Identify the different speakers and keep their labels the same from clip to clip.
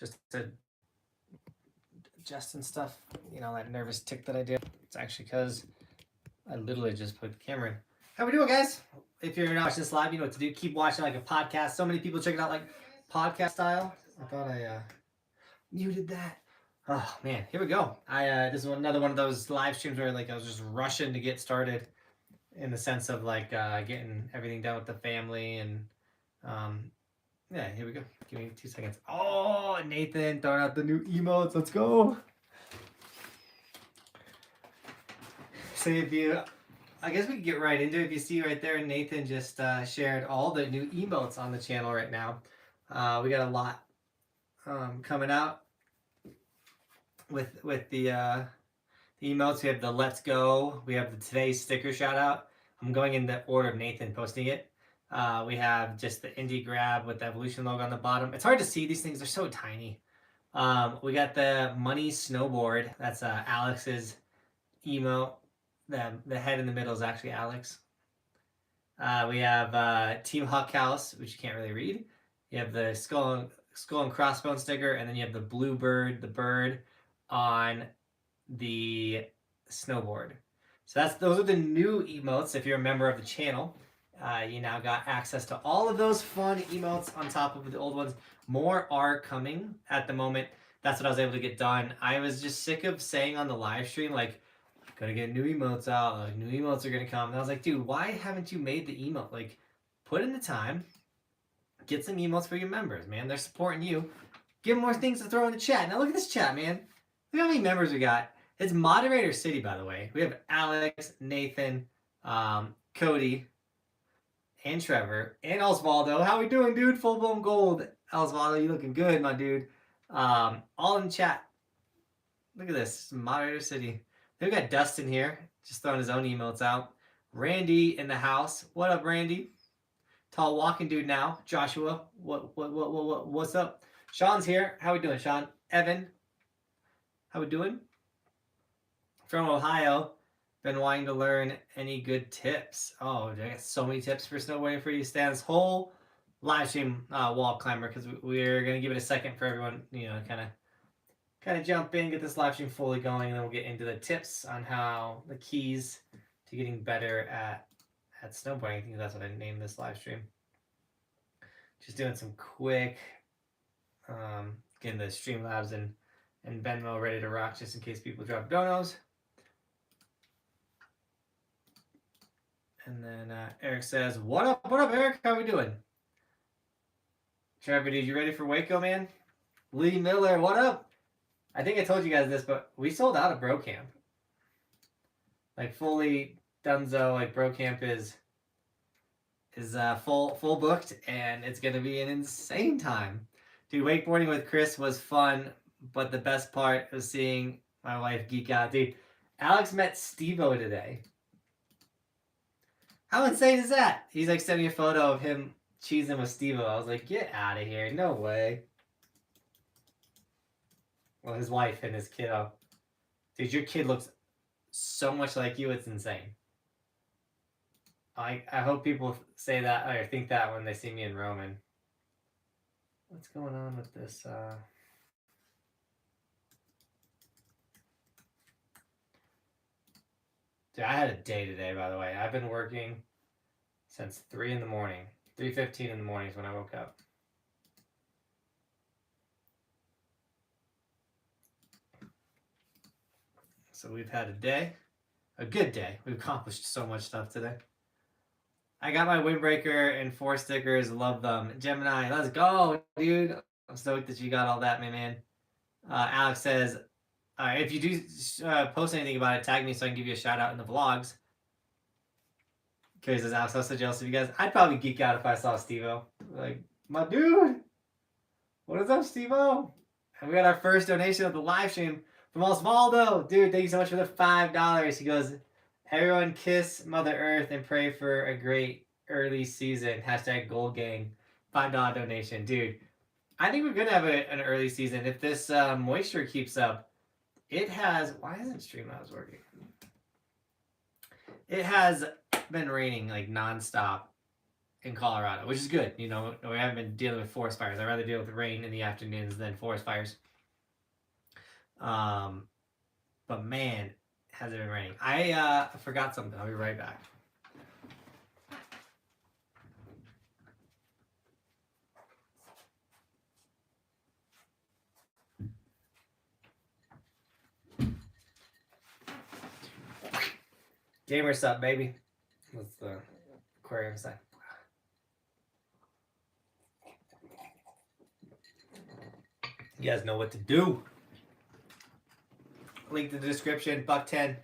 Speaker 1: just to adjust and stuff. You know, that nervous tick that I do. It's actually because I literally just put the camera in. How we doing, guys? If you're not watching this live, you know what to do. Keep watching like a podcast. So many people check it out like podcast style. I thought I muted that. Oh man, here we go. This is another one of those live streams where like I was just rushing to get started, in the sense of like getting everything done with the family and um, yeah. Here we go. Give me 2 seconds. Oh, Nathan throwing out the new emotes. Let's go. So if you, I guess we can get right into it. If you see right there, Nathan just shared all the new emotes on the channel right now. We got a lot coming out with the emotes. We have the Let's Go. We have the Today's Sticker Shout Out. I'm going in the order of Nathan posting it. We have just the Indie Grab with the Evolution logo on the bottom. It's hard to see these things. They're so tiny. We got the Money Snowboard. That's Alex's emote. The head in the middle is actually Alex. We have Team Huckhouse, which you can't really read. You have the skull and crossbone sticker, and then you have the blue bird, the bird on the snowboard. So those are the new emotes. If you're a member of the channel, you now got access to all of those fun emotes on top of the old ones. More are coming at the moment. That's what I was able to get done. I was just sick of saying on the live stream, like, gonna get new emotes out, like new emotes are gonna come. And I was like, dude, why haven't you made the emote? Like, put in the time, get some emotes for your members, man. They're supporting you. Give them more things to throw in the chat. Now look at this chat, man. Look how many members we got. It's moderator city, by the way. We have Alex, Nathan, Cody, and Trevor, and Osvaldo. How we doing, dude? Full blown gold. Osvaldo, you looking good, my dude. All in chat. Look at this, moderator city. Then we got Dustin here, just throwing his own emotes out. Randy in the house. What up, Randy? Tall walking dude now. Joshua, what's up? Sean's here. How we doing, Sean? Evan, how we doing? From Ohio. Been wanting to learn any good tips. Oh, I got so many tips for snowboarding for you. Stay on this whole live stream wall climber, because we're gonna give it a second for everyone, you know, kind of jump in, get this live stream fully going, and then we'll get into the tips on how the keys to getting better at snowboarding. I think that's what I named this live stream. Just doing some quick, getting the Streamlabs and Venmo ready to rock, just in case people drop donos. And then Eric says, what up, Eric? How we doing? Trevor, dude, you ready for Waco, man? Lee Miller, what up? I think I told you guys this, but we sold out of Bro Camp. Like, fully donezo. Like, Bro Camp is full booked, and it's gonna be an insane time. Dude, wakeboarding with Chris was fun, but the best part was seeing my wife geek out. Dude, Alex met Steve-O today. How insane is that? He's like sending a photo of him cheesing with Steve-O. I was like, get out of here. No way. Well, his wife and his kiddo. Dude, your kid looks so much like you, it's insane. I hope people say that or think that when they see me in Roman. What's going on with this? Dude, I had a day today, by the way. I've been working since 3 in the morning. 3:15 in the morning is when I woke up. So we've had a good day. We've accomplished so much stuff today. I got my windbreaker and 4 stickers. Love them. Gemini, let's go, dude. I'm stoked that you got all that, my man. Alex says, if you do post anything about it, tag me so I can give you a shout out in the vlogs. Curious, says Alex, I'm so jealous of you guys. I'd probably geek out if I saw Steve-O. Like, my dude. What is up, Steve-O? And we got our first donation of the live stream from Osvaldo. Dude, thank you so much for the $5. He goes, everyone kiss Mother Earth and pray for a great early season. Hashtag Gold Gang. $5 donation. Dude, I think we're going to have an early season. If this moisture keeps up, it has... Why isn't Streamlabs working? It has been raining like nonstop in Colorado, which is good. You know, we haven't been dealing with forest fires. I'd rather deal with rain in the afternoons than forest fires. But man, has it been raining. I forgot something. I'll be right back. Gamer Sup, baby. What's the aquarium side? You guys know what to do. Link in the description. $1.10.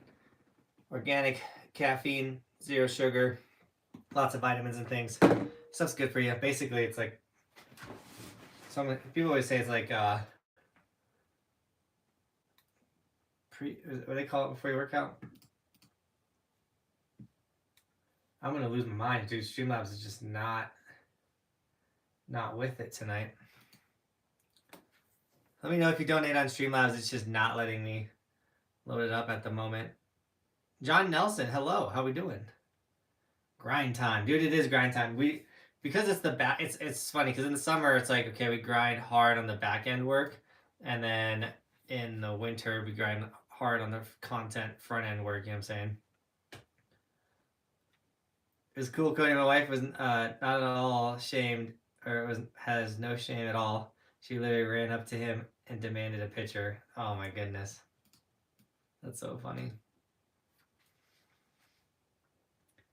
Speaker 1: Organic, caffeine, zero sugar, lots of vitamins and things. Stuff's good for you. Basically, it's like some people always say it's like what do they call it before you work out? I'm gonna lose my mind, dude. Streamlabs is just not with it tonight. Let me know if you donate on Streamlabs. It's just not letting me load it up at the moment. John Nelson, hello. How we doing? Grind time, dude. It is grind time. Because it's the back. It's funny because in the summer it's like, okay, we grind hard on the back end work, and then in the winter we grind hard on the content front end work. You know what I'm saying? It was cool. Cody, my wife was not at all shamed, or has no shame at all. She literally ran up to him and demanded a picture. Oh my goodness, that's so funny.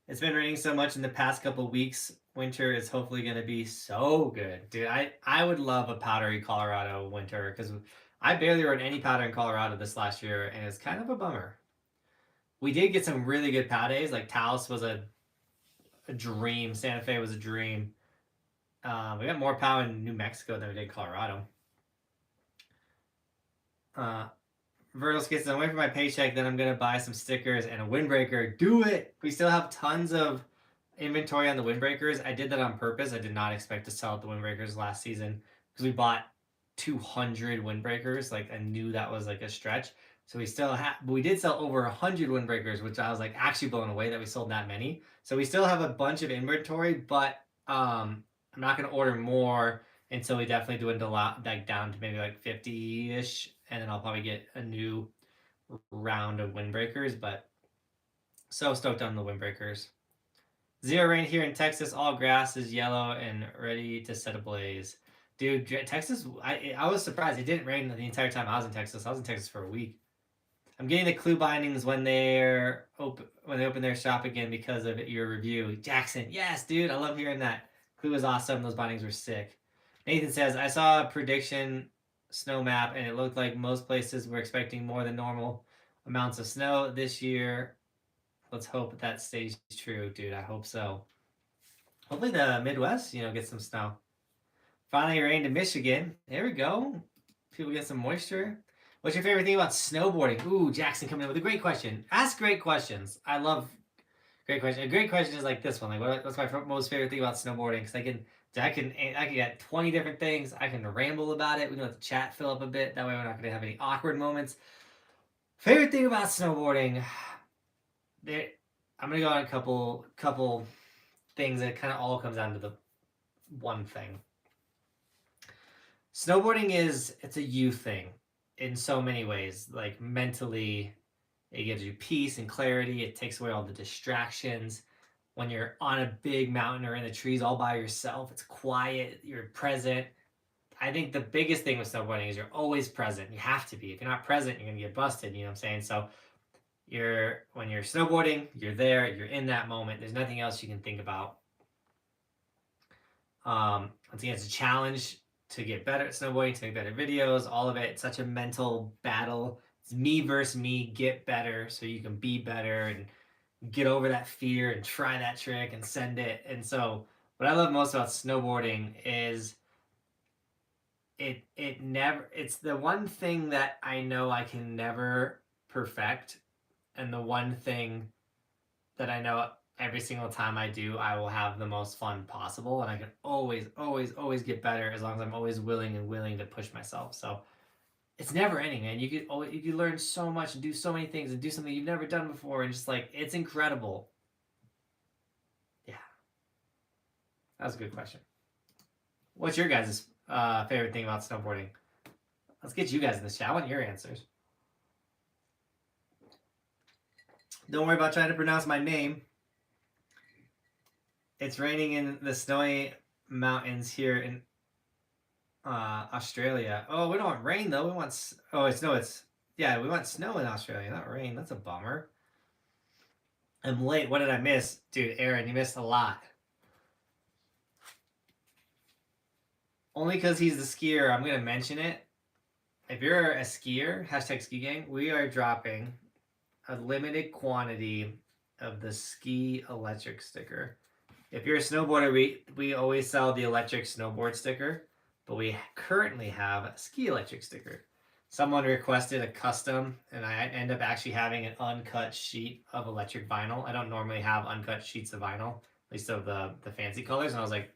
Speaker 1: It's been raining so much in the past couple weeks. Winter is hopefully going to be so good. Dude, I would love a powdery Colorado winter because I barely rode any powder in Colorado this last year, and it's kind of a bummer. We did get some really good pow days. Like Taos was a dream. Santa Fe was a dream. We got more pow in New Mexico than we did Colorado. Virgil Skits, I'm waiting for my paycheck, then I'm going to buy some stickers and a windbreaker. Do it! We still have tons of inventory on the windbreakers. I did that on purpose. I did not expect to sell out the windbreakers last season because we bought 200 windbreakers. Like, I knew that was like a stretch. So we still have, but we did sell over 100 windbreakers, which I was like actually blown away that we sold that many. So we still have a bunch of inventory, but I'm not going to order more until we definitely dwindle like down to maybe like 50-ish. And then I'll probably get a new round of windbreakers, but so stoked on the windbreakers. Zero rain here in Texas. All grass is yellow and ready to set ablaze. Dude, Texas, I was surprised. It didn't rain the entire time I was in Texas. I was in Texas for a week. I'm getting the clue bindings when they open their shop again because of your review. Jackson, yes, dude. I love hearing that. Clue was awesome. Those bindings were sick. Nathan says, I saw a prediction snow map and it looked like most places were expecting more than normal amounts of snow this year. Let's hope that stays true, dude. I hope so. Hopefully the Midwest, gets some snow. Finally rained in Michigan. There we go. People get some moisture. What's your favorite thing about snowboarding? Ooh, Jackson coming in with a great question. Ask great questions. I love great questions. A great question is like this one. Like, what's my most favorite thing about snowboarding? Because I can get 20 different things. I can ramble about it. We can let the chat fill up a bit. That way we're not going to have any awkward moments. Favorite thing about snowboarding? I'm going to go on a couple things that kind of all comes down to the one thing. Snowboarding it's a you thing in so many ways. Like mentally, it gives you peace and clarity. It takes away all the distractions. When you're on a big mountain or in the trees all by yourself, it's quiet, you're present. I think the biggest thing with snowboarding is you're always present. You have to be. If you're not present, you're going to get busted, you know what I'm saying? So when you're snowboarding, you're there, you're in that moment. There's nothing else you can think about. Once again, it's a challenge to get better at snowboarding, to make better videos, all of it. It's such a mental battle. It's me versus me, get better so you can be better and get over that fear and try that trick and send it. And so what I love most about snowboarding is it's the one thing that I know I can never perfect, and the one thing that I know every single time I do, I will have the most fun possible, and I can always get better as long as I'm always willing to push myself. So it's never ending, man. You could learn so much and do so many things and do something you've never done before, and just like it's incredible. Yeah. That was a good question. What's your guys' favorite thing about snowboarding? Let's get you guys in the chat. I want your answers. Don't worry about trying to pronounce my name. It's raining in the snowy mountains here in Australia. Oh, we don't want rain though. We want we want snow in Australia, not rain. That's a bummer. I'm late. What did I miss? Dude, Aaron, you missed a lot. Only because he's the skier, I'm going to mention it. If you're a skier, hashtag ski gang, we are dropping a limited quantity of the ski electric sticker. If you're a snowboarder, we always sell the electric snowboard sticker, but we currently have a ski electric sticker. Someone requested a custom, and I end up actually having an uncut sheet of electric vinyl. I don't normally have uncut sheets of vinyl, at least of the fancy colors, and I was like,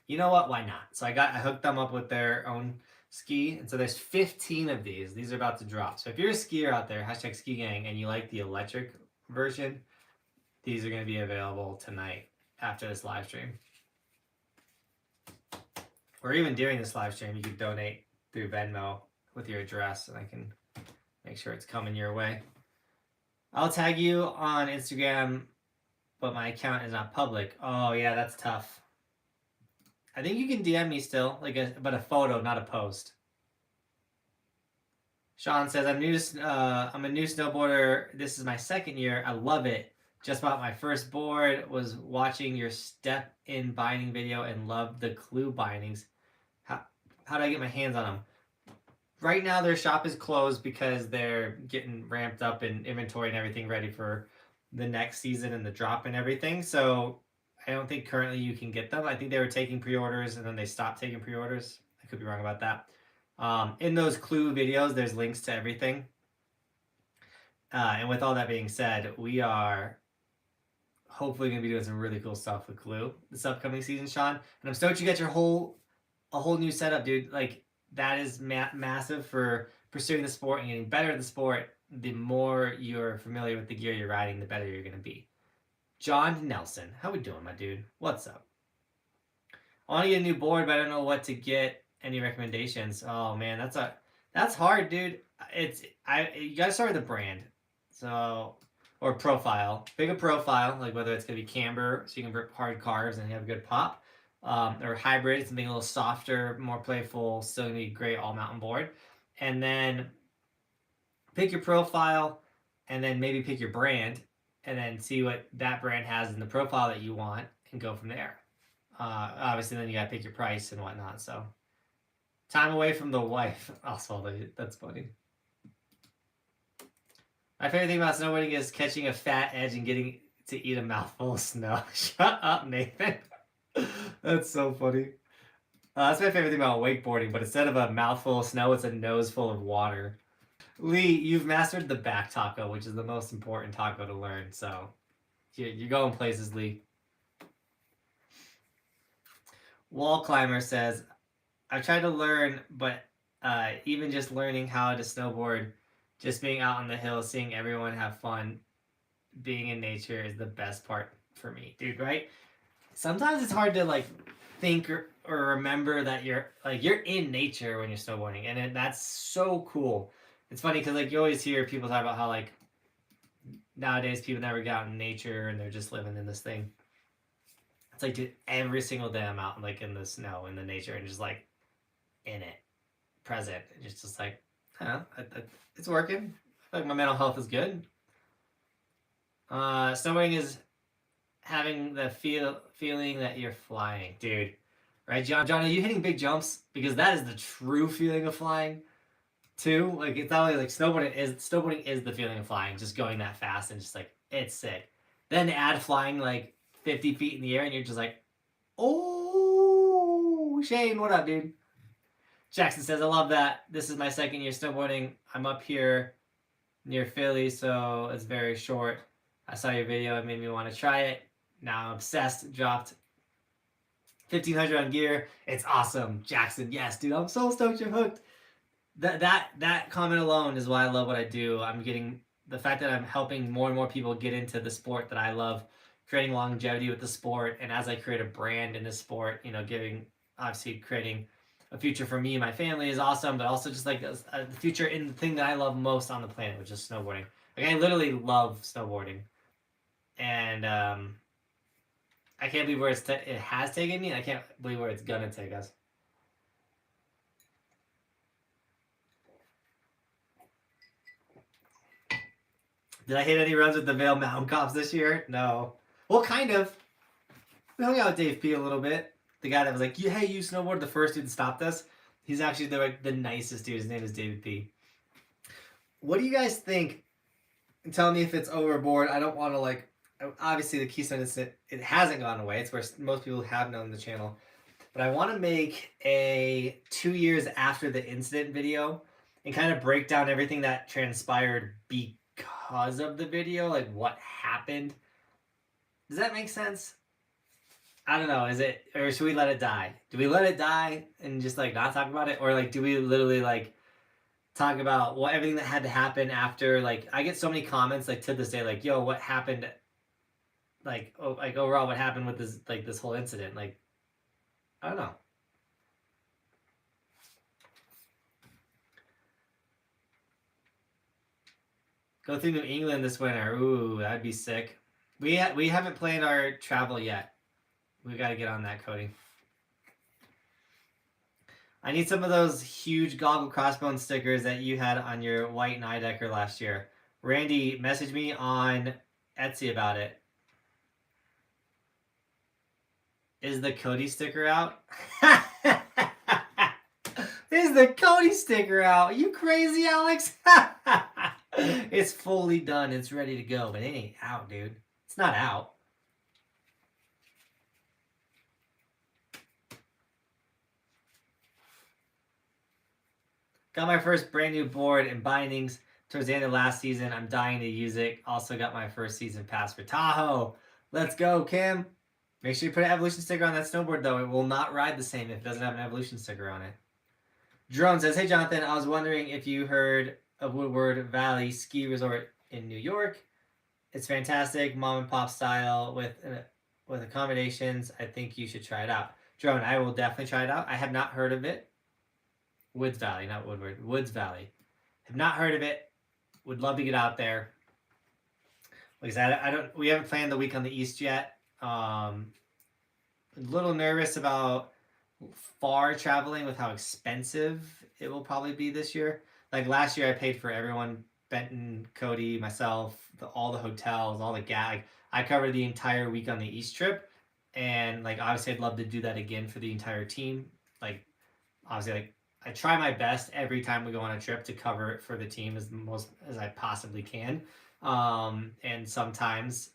Speaker 1: you know what, why not? So I hooked them up with their own ski, and so there's 15 of these. These are about to drop. So if you're a skier out there, hashtag ski gang, and you like the electric version, these are going to be available tonight after this live stream. Or even during this live stream, you can donate through Venmo with your address, and I can make sure it's coming your way. I'll tag you on Instagram, but my account is not public. Oh yeah, that's tough. I think you can DM me still, but a photo, not a post. Sean says, I'm a new snowboarder. This is my second year. I love it. Just bought my first board, was watching your step in binding video and loved the Khuno bindings. How do I get my hands on them? Right now their shop is closed because they're getting ramped up in inventory and everything ready for the next season and the drop and everything. So I don't think currently you can get them. I think they were taking pre-orders and then they stopped taking pre-orders. I could be wrong about that. In those Khuno videos, there's links to everything. And with all that being said, we are hopefully going to be doing some really cool stuff with Khuno this upcoming season, Sean. And I'm stoked you got a whole new setup, dude. Like, that is massive for pursuing the sport and getting better at the sport. The more you're familiar with the gear you're riding, the better you're going to be. John Nelson, how we doing, my dude? What's up? I want to get a new board, but I don't know what to get. Any recommendations? Oh man, that's hard, dude. You gotta start with a brand, or profile. Pick a profile, like whether it's gonna be camber, so you can rip hard carbs and have a good pop, or hybrid, something a little softer, more playful, still gonna be great all mountain board. And then pick your profile, and then maybe pick your brand, and then see what that brand has in the profile that you want, and go from there. Obviously, then you gotta pick your price and whatnot. So, time away from the wife. Also, that's funny. My favorite thing about snowboarding is catching a fat edge and getting to eat a mouthful of snow. Shut up, Nathan. That's so funny. That's my favorite thing about wakeboarding, but instead of a mouthful of snow, it's a nose full of water. Lee, you've mastered the back taco, which is the most important taco to learn. So you're going places, Lee. Wall Climber says, I've tried to learn, but even just learning how to snowboard, just being out on the hill, seeing everyone have fun, being in nature is the best part for me, dude, right? Sometimes it's hard to think or remember that you're in nature when you're snowboarding, and that's so cool. It's funny because you always hear people talk about how nowadays people never get out in nature and they're just living in this thing. It's dude, every single day I'm out in the snow, in the nature, and just in it, present. It's just it's working. I feel like my mental health is good. Snowboarding is having the feeling that you're flying, dude. Right, John? John, are you hitting big jumps? Because that is the true feeling of flying, too. It's not only snowboarding is the feeling of flying, just going that fast and just it's sick. Then add flying 50 feet in the air, and you're just oh, Shane, what up, dude? Jackson says, I love that. This is my second year snowboarding. I'm up here near Philly, so it's very short. I saw your video. It made me want to try it. Now I'm obsessed. Dropped 1,500 on gear. It's awesome. Jackson, yes, dude. I'm so stoked you're hooked. That comment alone is why I love what I do. I'm getting the fact that I'm helping more and more people get into the sport that I love creating longevity with the sport, and as I create a brand in the sport, you know, obviously creating a future for me and my family is awesome, but also just like the future in the thing that I love most on the planet, which is snowboarding. Like I literally love snowboarding, and I can't believe where it has taken me. I can't believe where it's gonna take us. Did I hit any runs with the Vail Mountain Cops this year? No. Well, kind of. We hung out with Dave P a little bit. The guy that was like, hey, you snowboard, the first dude that stopped us. He's actually the nicest dude. His name is David P. What do you guys think? Tell me if it's overboard. I don't want to like, obviously the Keystone incident, it hasn't gone away. It's where most people have known the channel. But I want to make a 2 years after the incident video and kind of break down everything that transpired because of the video, like what happened. Does that make sense? I don't know. Is it, or should we let it die? Do we let it die and just like not talk about it, or like do we literally like talk about everything that had to happen after? Like I get so many comments like to this day, like, yo, what happened? Like, like overall, what happened with this whole incident? Like, I don't know. Go through New England this winter. Ooh, that'd be sick. We haven't planned our travel yet. We got to get on that, Cody. I need some of those huge goggle crossbone stickers that you had on your white Nidecker last year. Randy, message me on Etsy about it. Is the Cody sticker out? Is the Cody sticker out? You crazy, Alex? It's fully done. It's ready to go, but it ain't out, dude. It's not out. Got my first brand new board and bindings towards the end of last season. I'm dying to use it. Also got my first season pass for Tahoe. Let's go, Kim. Make sure you put an evolution sticker on that snowboard, though. It will not ride the same if it doesn't have an evolution sticker on it. Drone says, hey, Jonathan, I was wondering if you heard of Woodward Valley Ski Resort in New York. It's fantastic, mom and pop style with accommodations. I think you should try it out. Drone, I will definitely try it out. I have not heard of it. Woods Valley, not Woodward. Woods Valley. Have not heard of it. Would love to get out there. Like I said, we haven't planned the week on the East yet. A little nervous about far traveling with how expensive it will probably be this year. Like last year, I paid for everyone, Benton, Cody, myself, all the hotels, all the gag. I covered the entire week on the East trip, and like obviously, I'd love to do that again for the entire team. Like obviously, like I try my best every time we go on a trip to cover it for the team as most as I possibly can. And sometimes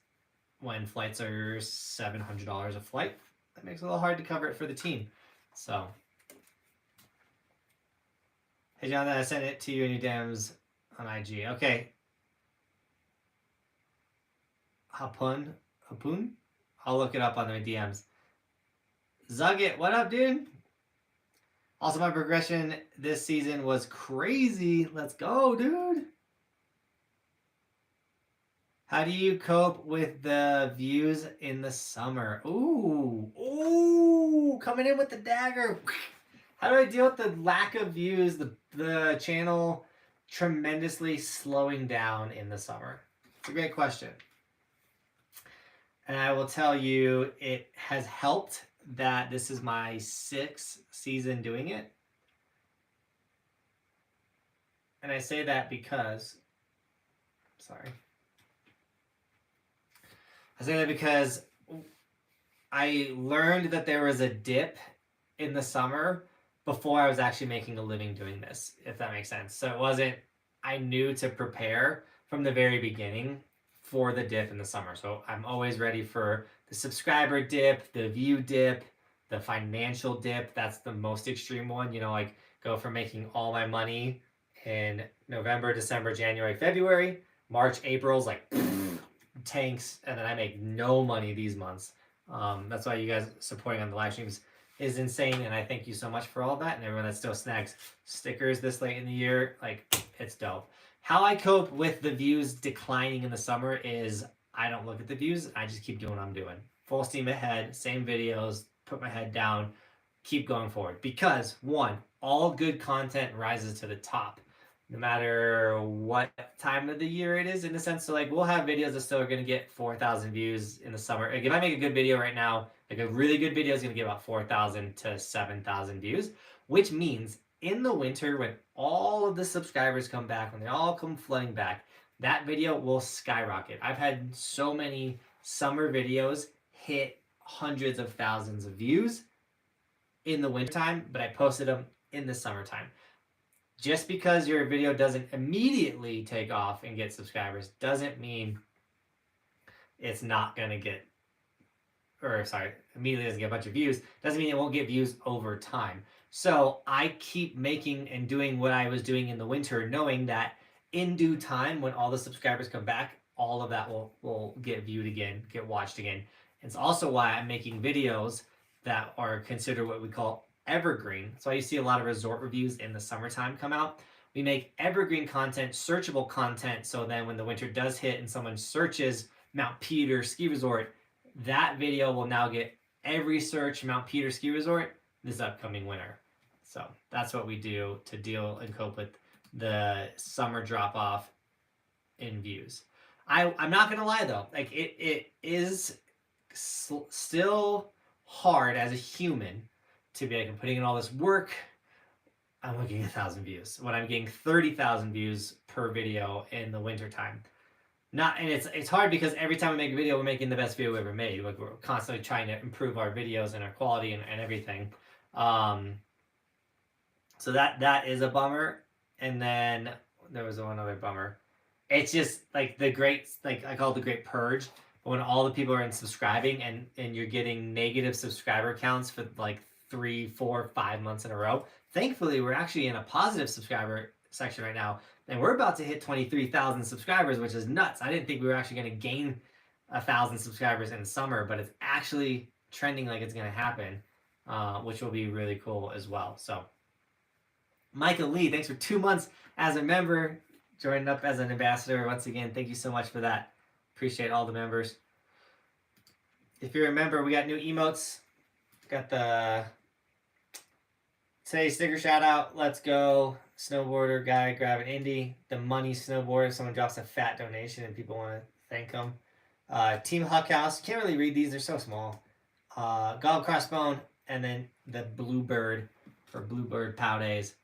Speaker 1: when flights are $700 a flight, that makes it a little hard to cover it for the team. So, hey Jonathan, I sent it to you in your DMs on IG. Okay. Hapun? I'll look it up on my DMs. Zugget, what up, dude? Also, my progression this season was crazy. Let's go, dude. How do you cope with the views in the summer? Ooh, coming in with the dagger. How do I deal with the lack of views, the channel tremendously slowing down in the summer? It's a great question. And I will tell you, it has helped that this is my 6th season doing it. And I say that because, I say that because I learned that there was a dip in the summer before I was actually making a living doing this, if that makes sense. So it wasn't, I knew to prepare from the very beginning for the dip in the summer. So I'm always ready for the subscriber dip, the view dip, the financial dip. That's the most extreme one. You know, like go from making all my money in November, December, January, February, March, April's like tanks, and then I make no money these months. That's why you guys supporting on the live streams is insane, and I thank you so much for all that, and everyone that still snags stickers this late in the year. Like, it's dope. How I cope with the views declining in the summer is I don't look at the views. I just keep doing what I'm doing. Full steam ahead, same videos, put my head down, keep going forward. Because one, all good content rises to the top, no matter what time of the year it is. In the sense, so like we'll have videos that still are going to get 4,000 views in the summer. Like if I make a good video right now, like a really good video is going to get about 4,000 to 7,000 views, which means in the winter when all of the subscribers come back, when they all come flooding back, that video will skyrocket. I've had so many summer videos hit hundreds of thousands of views in the wintertime, but I posted them in the summertime. Just because your video doesn't immediately take off and get subscribers doesn't mean it's not going to get, or sorry, immediately doesn't get a bunch of views, doesn't mean it won't get views over time. So I keep making and doing what I was doing in the winter, knowing that in due time, when all the subscribers come back, all of that will get viewed again, get watched again. It's also why I'm making videos that are considered what we call evergreen. So you see a lot of resort reviews in the summertime come out. We make evergreen content, searchable content, so then when the winter does hit and someone searches Mount Peter Ski Resort, that video will now get every search Mount Peter Ski Resort this upcoming winter. So that's what we do to deal and cope with the summer drop off in views. I'm not gonna lie though, like it is still hard as a human to be like, I'm putting in all this work, I'm looking at 1,000 views when I'm getting 30,000 views per video in the winter time. And it's hard because every time we make a video, we're making the best video we ever made. Like we're constantly trying to improve our videos and our quality and everything. So that is a bummer. And then there was one other bummer. It's just like the great, like I call it the great purge. But when all the people are subscribing and you're getting negative subscriber counts for like 3, 4, 5 months in a row. Thankfully, we're actually in a positive subscriber section right now. And we're about to hit 23,000 subscribers, which is nuts. I didn't think we were actually going to gain 1,000 subscribers in the summer, but it's actually trending like it's going to happen, which will be really cool as well. So, Michael Lee, thanks for 2 months as a member, joining up as an ambassador. Once again, thank you so much for that. Appreciate all the members. If you're a member, we got new emotes. Got the today's sticker shout out. Let's go. Snowboarder guy grab an indie. The money snowboarder. Someone drops a fat donation and people want to thank them. Team Huckhouse. Can't really read these. They're so small. Goggle Crossbone. And then the Bluebird for Bluebird Pow Days.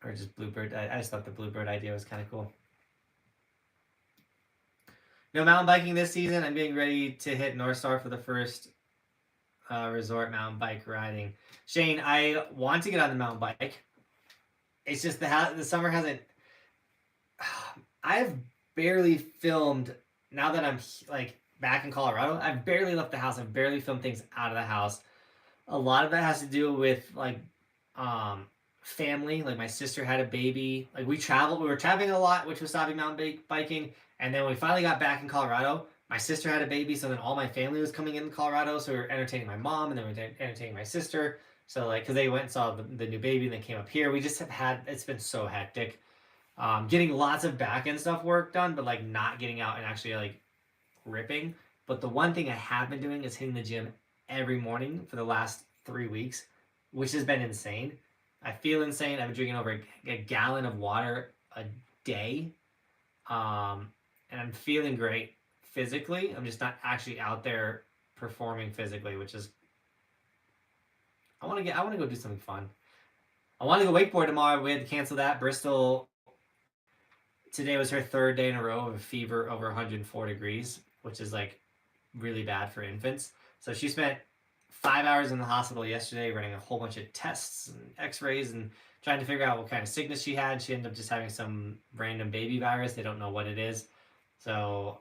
Speaker 1: Or just Bluebird. I just thought the Bluebird idea was kind of cool. No mountain biking this season. I'm getting ready to hit North Star for the first resort mountain bike riding. Shane, I want to get on the mountain bike. It's just the summer hasn't. I've barely filmed now that I'm like back in Colorado. I've barely left the house. I've barely filmed things out of the house. A lot of that has to do with like family. Like my sister had a baby. Like we were traveling a lot, which was stopping mountain biking. And then when we finally got back in Colorado, my sister had a baby, so then all my family was coming in Colorado, so we were entertaining my mom, and then we were entertaining my sister. So like, because they went and saw the new baby, and then came up here. We just have had, it's been so hectic. Getting lots of back end stuff work done, but like not getting out and actually like ripping. But the one thing I have been doing is hitting the gym every morning for the last 3 weeks, which has been insane. I feel insane. I've been drinking over a gallon of water a day. And I'm feeling great physically. I'm just not actually out there performing physically, which is, I want to go do something fun. I want to go wakeboard tomorrow. We had to cancel that. Bristol, today was her 3rd day in a row of a fever over 104 degrees, which is like really bad for infants. So she spent 5 hours in the hospital yesterday running a whole bunch of tests and x-rays and trying to figure out what kind of sickness she had. She ended up just having some random baby virus. They don't know what it is. So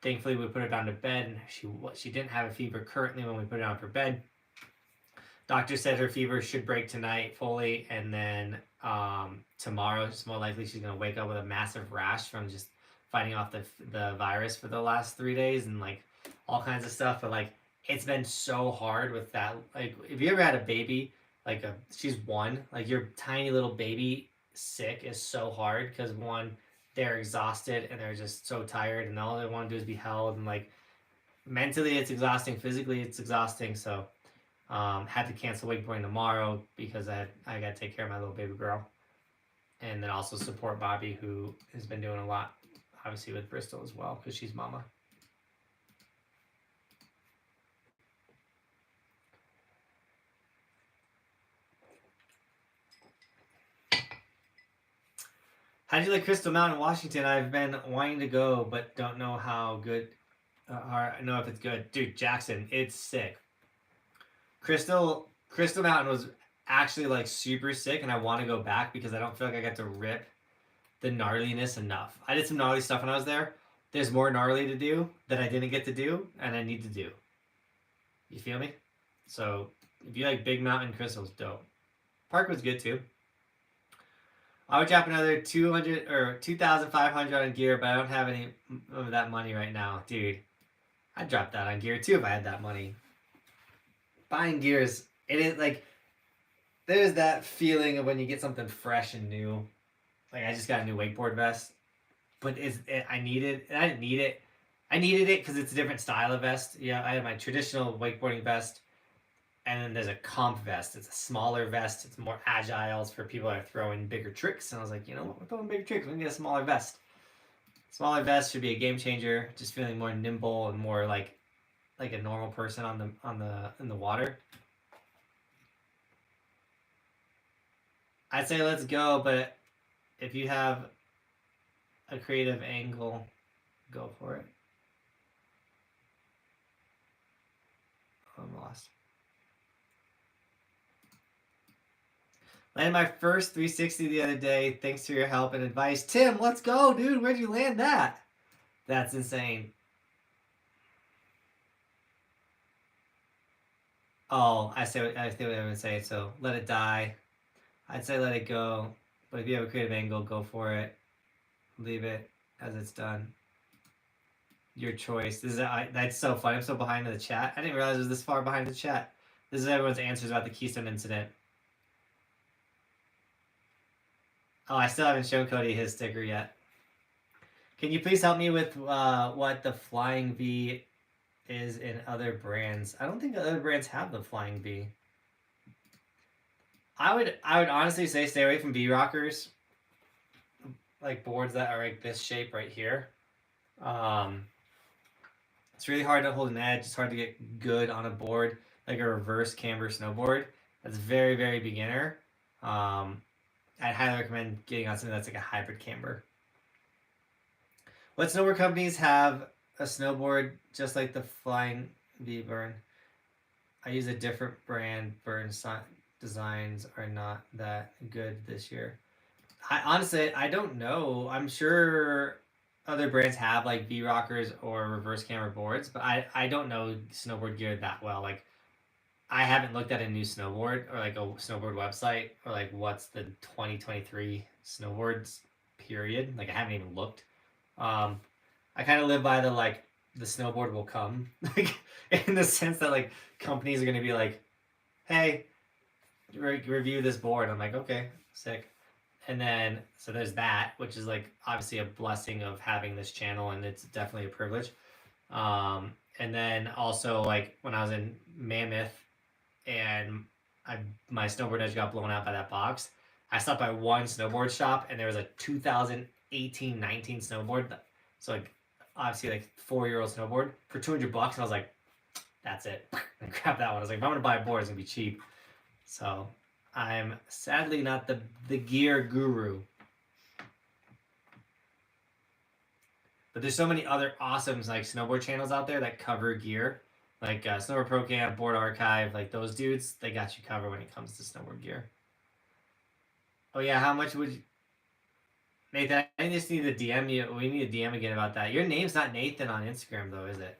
Speaker 1: thankfully we put her down to bed, and she didn't have a fever currently when we put her down for bed. Doctor said her fever should break tonight fully, and then tomorrow it's more likely she's going to wake up with a massive rash from just fighting off the virus for the last 3 days and like all kinds of stuff. But like it's been so hard with that. Like if you ever had a baby, like she's 1, like your tiny little baby sick is so hard because one, they're exhausted and they're just so tired, and all they want to do is be held, and like mentally it's exhausting, physically it's exhausting. So had to cancel wakeboarding tomorrow because I got to take care of my little baby girl, and then also support Bobby, who has been doing a lot, obviously with Bristol as well, because she's mama. How do you like Crystal Mountain, Washington? I've been wanting to go, but don't know how good. I know if it's good, dude. Jackson, it's sick. Crystal Mountain was actually like super sick, and I want to go back because I don't feel like I got to rip the gnarliness enough. I did some gnarly stuff when I was there. There's more gnarly to do that I didn't get to do, and I need to do. You feel me? So if you like Big Mountain, Crystal's dope. Park was good too. I would drop another 200 or 2,500 on gear, but I don't have any of that money right now, dude. I'd drop that on gear too if I had that money. Buying gear is, it is like, there's that feeling of when you get something fresh and new. Like I just got a new wakeboard vest, but I needed, and I didn't need it. I needed it because it's a different style of vest. Yeah, I had my traditional wakeboarding vest, and then there's a comp vest. It's a smaller vest. It's more agile. It's for people that are throwing bigger tricks. And I was like, you know what? We're throwing bigger tricks. We can get a smaller vest. Smaller vest should be a game changer. Just feeling more nimble and more like a normal person in the water. I'd say let's go, but if you have a creative angle, go for it. I'm lost. Landed my first 360 the other day. Thanks for your help and advice. Tim, let's go, dude. Where'd you land that? That's insane. Oh, I see what I would say. So let it die. I'd say let it go. But if you have a creative angle, go for it. Leave it as it's done. Your choice. That's so funny. I'm so behind in the chat. I didn't realize it was this far behind the chat. This is everyone's answers about the Keystone incident. Oh, I still haven't shown Cody his sticker yet. Can you please help me with what the Flying V is in other brands? I don't think other brands have the Flying V. I would honestly say stay away from V rockers, like boards that are like this shape right here. It's really hard to hold an edge. It's hard to get good on a board, like a reverse camber snowboard. That's very, very beginner. I'd highly recommend getting on something that's like a hybrid camber. What snowboard companies have a snowboard just like the Flying V Burn? I use a different brand. Burn designs are not that good this year. Honestly, I don't know. I'm sure other brands have like V rockers or reverse camber boards, but I don't know snowboard gear that well. Like I haven't looked at a new snowboard or like a snowboard website or like what's the 2023 snowboards period. Like I haven't even looked. I kind of live by the snowboard will come, like in the sense that like companies are gonna be like, hey, review this board. I'm like, okay, sick. And then so there's that, which is like obviously a blessing of having this channel, and it's definitely a privilege. And then also like when I was in Mammoth and my snowboard edge got blown out by that box, I stopped by one snowboard shop and there was a 2018-19 snowboard. So like obviously like 4-year-old snowboard for $200, and I was like, that's it. And grab that one. I was like, if I'm gonna buy a board, it's gonna be cheap. So I'm sadly not the gear guru. But there's so many other awesome like snowboard channels out there that cover gear. Like Snowboard Pro Camp, Board Archive, like those dudes, they got you covered when it comes to snowboard gear. Oh yeah, how much would you... Nathan, I just need to DM you. We need to DM again about that. Your name's not Nathan on Instagram though, is it?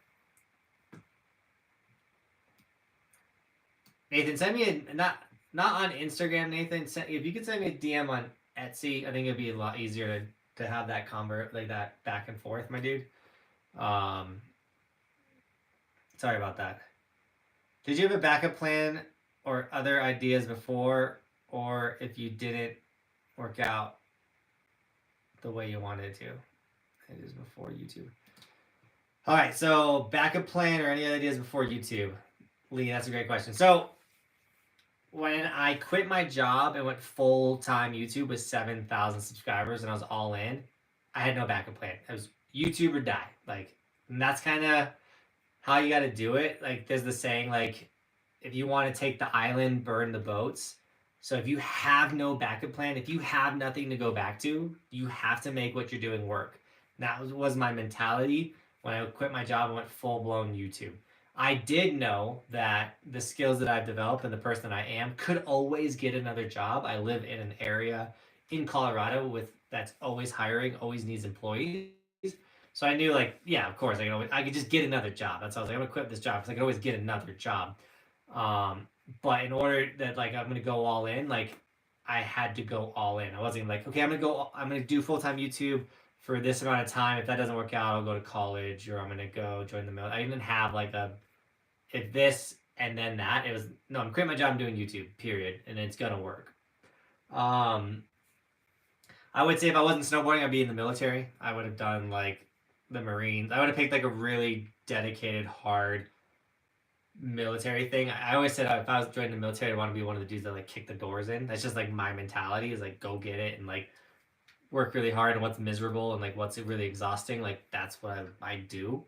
Speaker 1: Nathan, send me a not on Instagram, Nathan. If you could send me a DM on Etsy, I think it'd be a lot easier to have that like that back and forth, my dude. Sorry about that. Did you have a backup plan or other ideas before, or if you didn't work out, the way you wanted to. It is before YouTube. All right, so backup plan or any other ideas before YouTube? Lee, that's a great question. So when I quit my job and went full-time YouTube with 7,000 subscribers and I was all in, I had no backup plan. It was YouTube or die. Like, and that's kind of how you got to do it. Like, there's the saying, like, if you want to take the island, burn the boats. So if you have no backup plan, if you have nothing to go back to, you have to make what you're doing work. And that was my mentality when I quit my job and went full-blown YouTube. I did know that the skills that I've developed and the person that I am could always get another job. I live in an area in Colorado that's always hiring, always needs employees. So I knew, like, yeah, of course, I could just get another job. That's why I was like, I'm gonna quit this job because I could always get another job. But in order that, like, I'm gonna go all in, like, I had to go all in. I wasn't like, okay, I'm gonna do full-time YouTube for this amount of time. If that doesn't work out, I'll go to college or I'm gonna go join the military. I didn't have like if this and then that. It was no, I'm quitting my job, I'm doing YouTube, period, and it's gonna work. I would say if I wasn't snowboarding, I'd be in the military. I would have done like the Marines. I would have picked like a really dedicated, hard military thing. I always said if I was joining the military, I'd want to be one of the dudes that like kick the doors in. That's just like my mentality is like go get it and like work really hard and what's miserable and like what's really exhausting. Like that's what I do.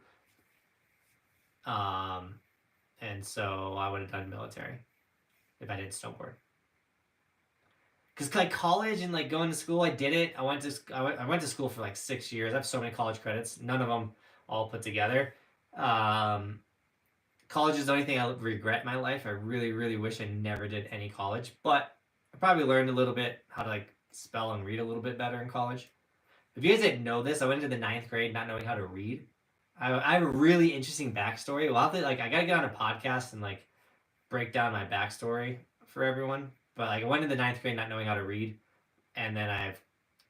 Speaker 1: And so I would have done military if I didn't snowboard. Because like college and like going to school, I did it. I went to school for like 6 years. I have so many college credits, none of them all put together. College is the only thing I regret in my life. I really, really wish I never did any college, but I probably learned a little bit how to like spell and read a little bit better in college. If you guys didn't know this, I went into the 9th grade not knowing how to read. I have a really interesting backstory. Well, I gotta get on a podcast and like break down my backstory for everyone. But like I went into the 9th grade not knowing how to read, and then I've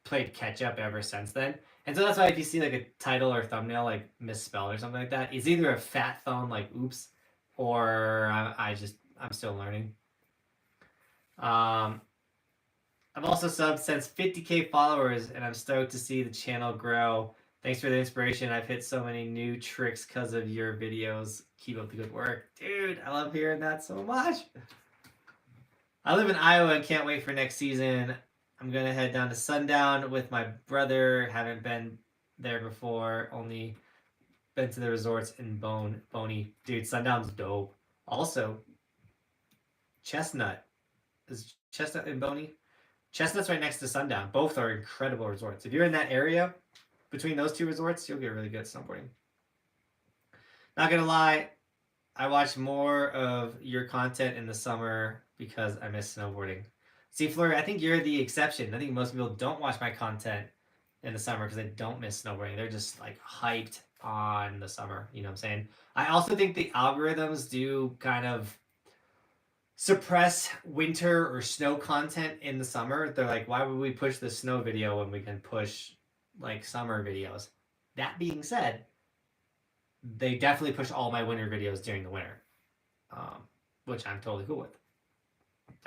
Speaker 1: played catch up ever since then. And so that's why if you see like a title or thumbnail like misspelled or something like that, it's either a fat thumb like oops, or I'm still learning. I've also subbed since 50K followers, and I'm stoked to see the channel grow. Thanks for the inspiration. I've hit so many new tricks because of your videos. Keep up the good work. Dude, I love hearing that so much. I live in Iowa and can't wait for next season. I'm going to head down to Sundown with my brother. Haven't been there before. Only been to the resorts in Boney. Dude, Sundown's dope. Also, Chestnut. Is Chestnut in Boney? Chestnut's right next to Sundown. Both are incredible resorts. If you're in that area, between those two resorts, you'll get really good at snowboarding. Not gonna lie, I watch more of your content in the summer because I miss snowboarding. See, Flurry, I think you're the exception. I think most people don't watch my content in the summer because they don't miss snowboarding. They're just like hyped on the summer. You know what I'm saying? I also think the algorithms do kind of suppress winter or snow content in the summer. They're like, why would we push the snow video when we can push like summer videos? That being said, they definitely push all my winter videos during the winter, which I'm totally cool with.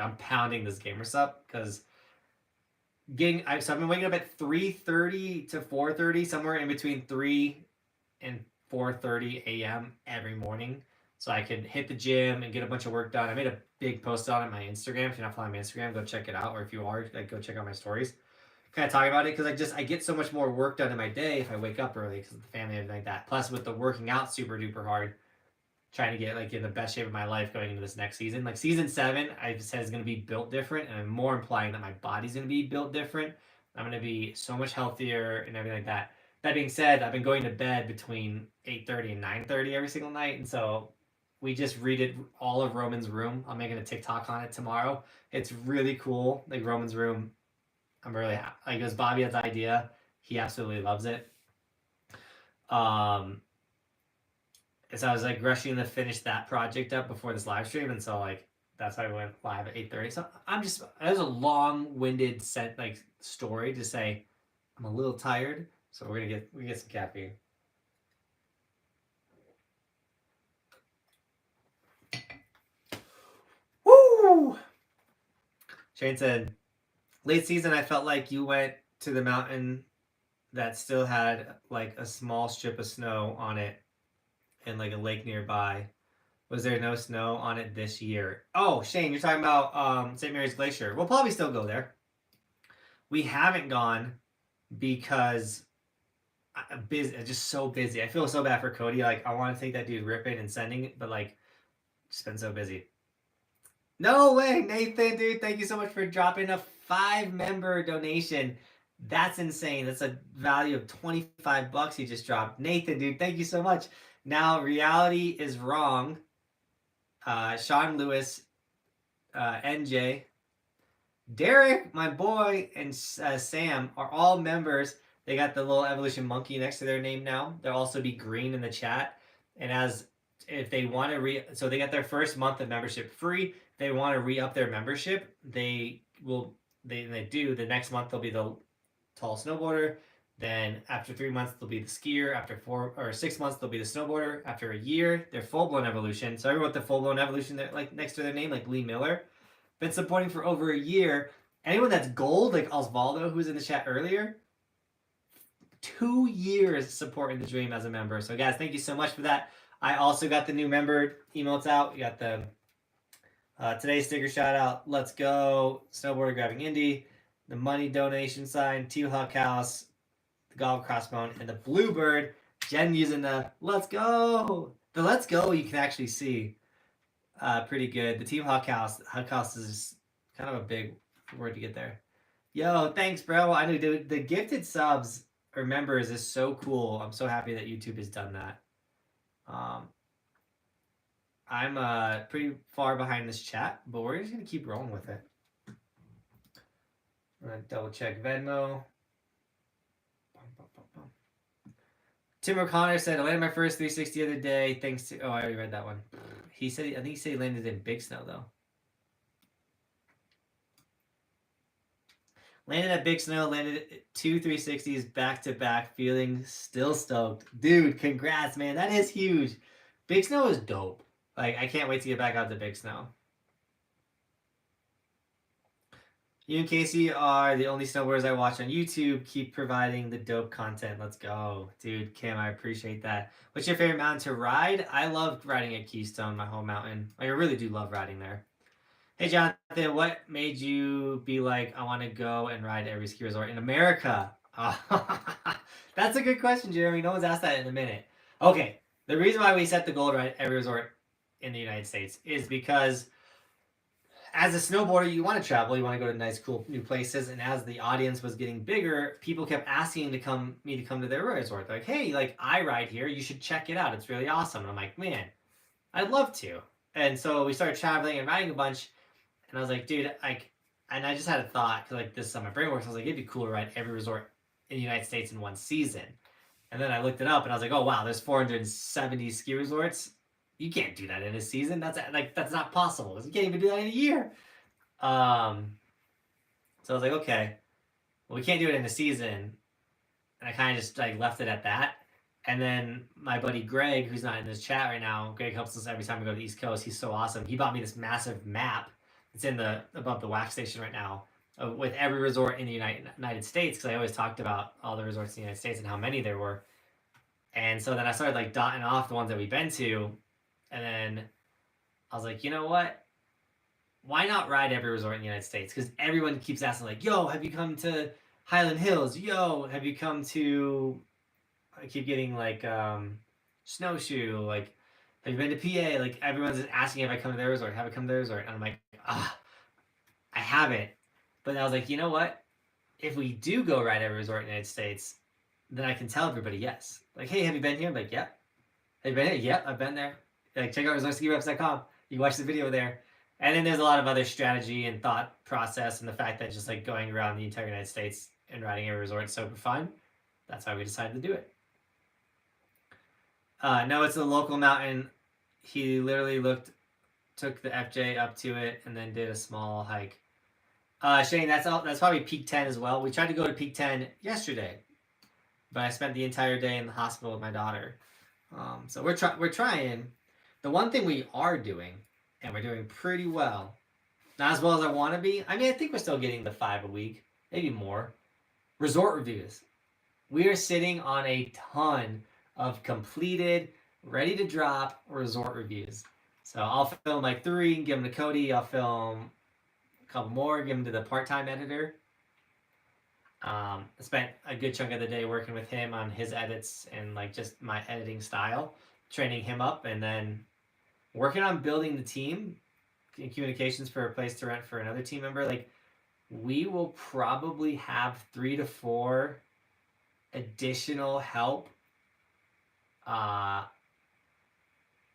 Speaker 1: I'm pounding this gamer sup because so I've been waking up at 3:30 to 4:30, somewhere in between 3 and 4:30 a.m. every morning, so I can hit the gym and get a bunch of work done. I made a big post on it on my Instagram. If you're not following my Instagram, go check it out, or if you are, like, go check out my stories. Kind of talking about it because I get so much more work done in my day if I wake up early because of the family and everything like that. Plus, with the working out super duper hard, trying to get like in the best shape of my life going into this next season. Like season 7, I said is going to be built different, and I'm more implying that my body's going to be built different. I'm going to be so much healthier and everything like that. That being said, I've been going to bed between 8:30 and 9:30 every single night, and so we just redid all of Roman's room. I'm making a TikTok on it tomorrow. It's really cool. Like Roman's room, I'm really like it was Bobby's idea. He absolutely loves it. And so I was like rushing to finish that project up before this live stream, and so like that's why I went live at 8:30. So it was a long-winded story to say I'm a little tired, so we get some caffeine. Woo! Shane said, late season, I felt like you went to the mountain that still had like a small strip of snow on it in like a lake nearby. Was there no snow on it this year? Oh, Shane, you're talking about St. Mary's Glacier. We'll probably still go there. We haven't gone because I'm busy. I'm just so busy. I feel so bad for Cody. Like I want to take that dude ripping and sending it, but like just been so busy. No way, Nathan, dude. Thank you so much for dropping a 5-member donation. That's insane. That's a value of $25 you just dropped. Nathan, dude, thank you so much. Now, reality is wrong. Sean Lewis, NJ, Derek, my boy, and Sam are all members. They got the little evolution monkey next to their name now. They'll also be green in the chat. And as if they want to so they got their first month of membership free. If they want to re-up their membership, they will. They do. The next month they'll be the tall snowboarder. Then after 3 months they'll be the skier. After 4 or 6 months they'll be the snowboarder. After a year they're full blown evolution. So everyone with the full blown evolution that like next to their name, like Lee Miller, been supporting for over a year. Anyone that's gold, like Osvaldo, who was in the chat earlier, 2 years supporting the dream as a member. So guys, thank you so much for that. I also got the new member emails out. You got the today's sticker shout out. Let's go. Snowboarder grabbing Indy. The money donation sign. Teal Huck House. The golf crossbone. And the bluebird. Jen using the let's go. The let's go you can actually see pretty good. The Team Huck House. Huck House is kind of a big word to get there. Yo, thanks, bro. I know the gifted subs or members is so cool. I'm so happy that YouTube has done that. I'm pretty far behind this chat, but we're just gonna keep rolling with it. I'm gonna double check Venmo. Tim O'Connor said, I landed my first 360 the other day. Thanks to I already read that one. He said I think he said he landed in big snow though. Landed at big snow, landed 2 360s back to back, feeling still stoked. Dude, congrats, man. That is huge. Big snow is dope. Like, I can't wait to get back out to big snow. You and Casey are the only snowboarders I watch on YouTube. Keep providing the dope content. Let's go. Dude, Kim, I appreciate that. What's your favorite mountain to ride? I loved riding at Keystone, my home mountain. Like, I really do love riding there. Hey, Jonathan, what made you be like, I want to go and ride every ski resort in America? That's a good question, Jeremy. No one's asked that in a minute. Okay, the reason why we set the goal to ride every resort in the United States is because as a snowboarder, you want to travel, you want to go to nice, cool new places. And as the audience was getting bigger, people kept asking me to come to their resort. They're like, hey, like I ride here, you should check it out. It's really awesome. And I'm like, man, I'd love to. And so we started traveling and riding a bunch. And I was like, dude, and I just had a thought, because like this is how my brain works. I was like, it'd be cool to ride every resort in the United States in one season. And then I looked it up and I was like, oh wow, there's 470 ski resorts. You can't do that in a season. That's not possible. You can't even do that in a year. So I was like, okay, well, we can't do it in a season. And I kind of just like left it at that. And then my buddy Greg, who's not in this chat right now, Greg helps us every time we go to the East Coast. He's so awesome. He bought me this massive map. It's in above the wax station right now with every resort in the United States, because I always talked about all the resorts in the United States and how many there were. And so then I started like dotting off the ones that we've been to. And then I was like, you know what? Why not ride every resort in the United States? Because everyone keeps asking like, yo, have you come to Highland Hills? Yo, have you come to... I keep getting like Snowshoe, like, have you been to PA? Like, everyone's just asking if I come to their resort, have I come to their resort? And I'm like, I haven't. But I was like, you know what? If we do go ride every resort in the United States, then I can tell everybody yes. Like, hey, have you been here? I'm like, yeah. Have you been here? Yep, I've been there. Like, check out resortskireps.com. You watch the video there. And then there's a lot of other strategy and thought process, and the fact that just like going around the entire United States and riding every resort is super fun. That's why we decided to do it. No, it's a local mountain. He literally took the FJ up to it, and then did a small hike. Shane, that's probably peak 10 as well. We tried to go to peak 10 yesterday, but I spent the entire day in the hospital with my daughter. So we're trying. The one thing we are doing, and we're doing pretty well, not as well as I want to be. I mean, I think we're still getting the 5 a week, maybe more. Resort reviews. we are sitting on a ton of completed, ready to drop resort reviews. So I'll film like 3, give them to Cody. I'll film a couple more, give them to the part-time editor. I spent a good chunk of the day working with him on his edits and like just my editing style, training him up, and then working on building the team, communications for a place to rent for another team member. Like, we will probably have 3 to 4 additional help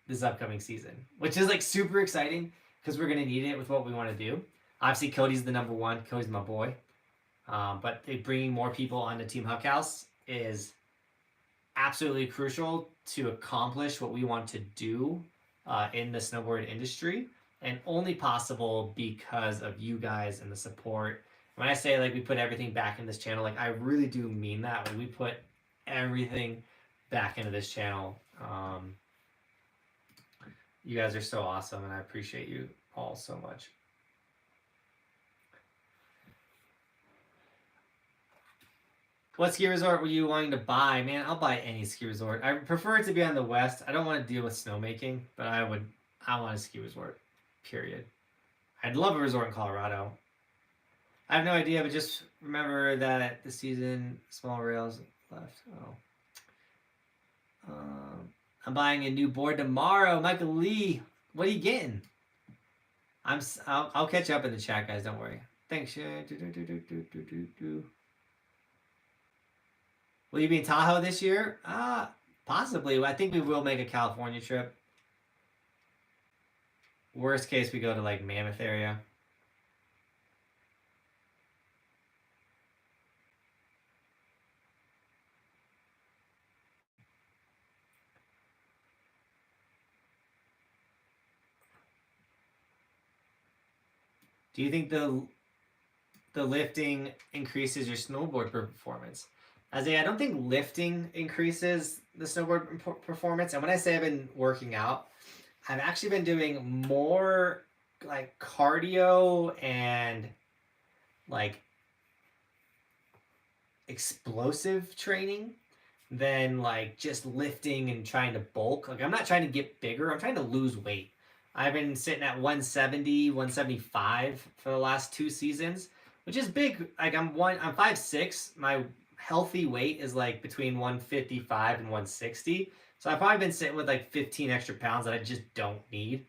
Speaker 1: this upcoming season, which is like super exciting because we're gonna need it with what we want to do. Obviously, Cody's the number one. Cody's my boy. But bringing more people onto Team Buckhouse is absolutely crucial to accomplish what we want to do in the snowboard industry, and only possible because of you guys and the support. When I say like we put everything back in this channel, like I really do mean that. Like, we put everything back into this channel. You guys are so awesome, and I appreciate you all so much. What ski resort were you wanting to buy? Man, I'll buy any ski resort. I prefer it to be on the west. I don't want to deal with snowmaking, but I want a ski resort, period. I'd love a resort in Colorado. I have no idea, but just remember that the season, small rails left. Oh. I'm buying a new board tomorrow. Michael Lee, what are you getting? I'll catch up in the chat, guys. Don't worry. Thanks. Will you be in Tahoe this year? Possibly. I think we will make a California trip. Worst case, we go to like Mammoth area. Do you think the lifting increases your snowboard performance? Isaiah, I don't think lifting increases the snowboard performance. And when I say I've been working out, I've actually been doing more like cardio and like explosive training than like just lifting and trying to bulk. Like, I'm not trying to get bigger. I'm trying to lose weight. I've been sitting at 170, 175 for the last 2 seasons, which is big. Like, I'm 5'6". My healthy weight is like between 155 and 160. So I've probably been sitting with like 15 extra pounds that I just don't need.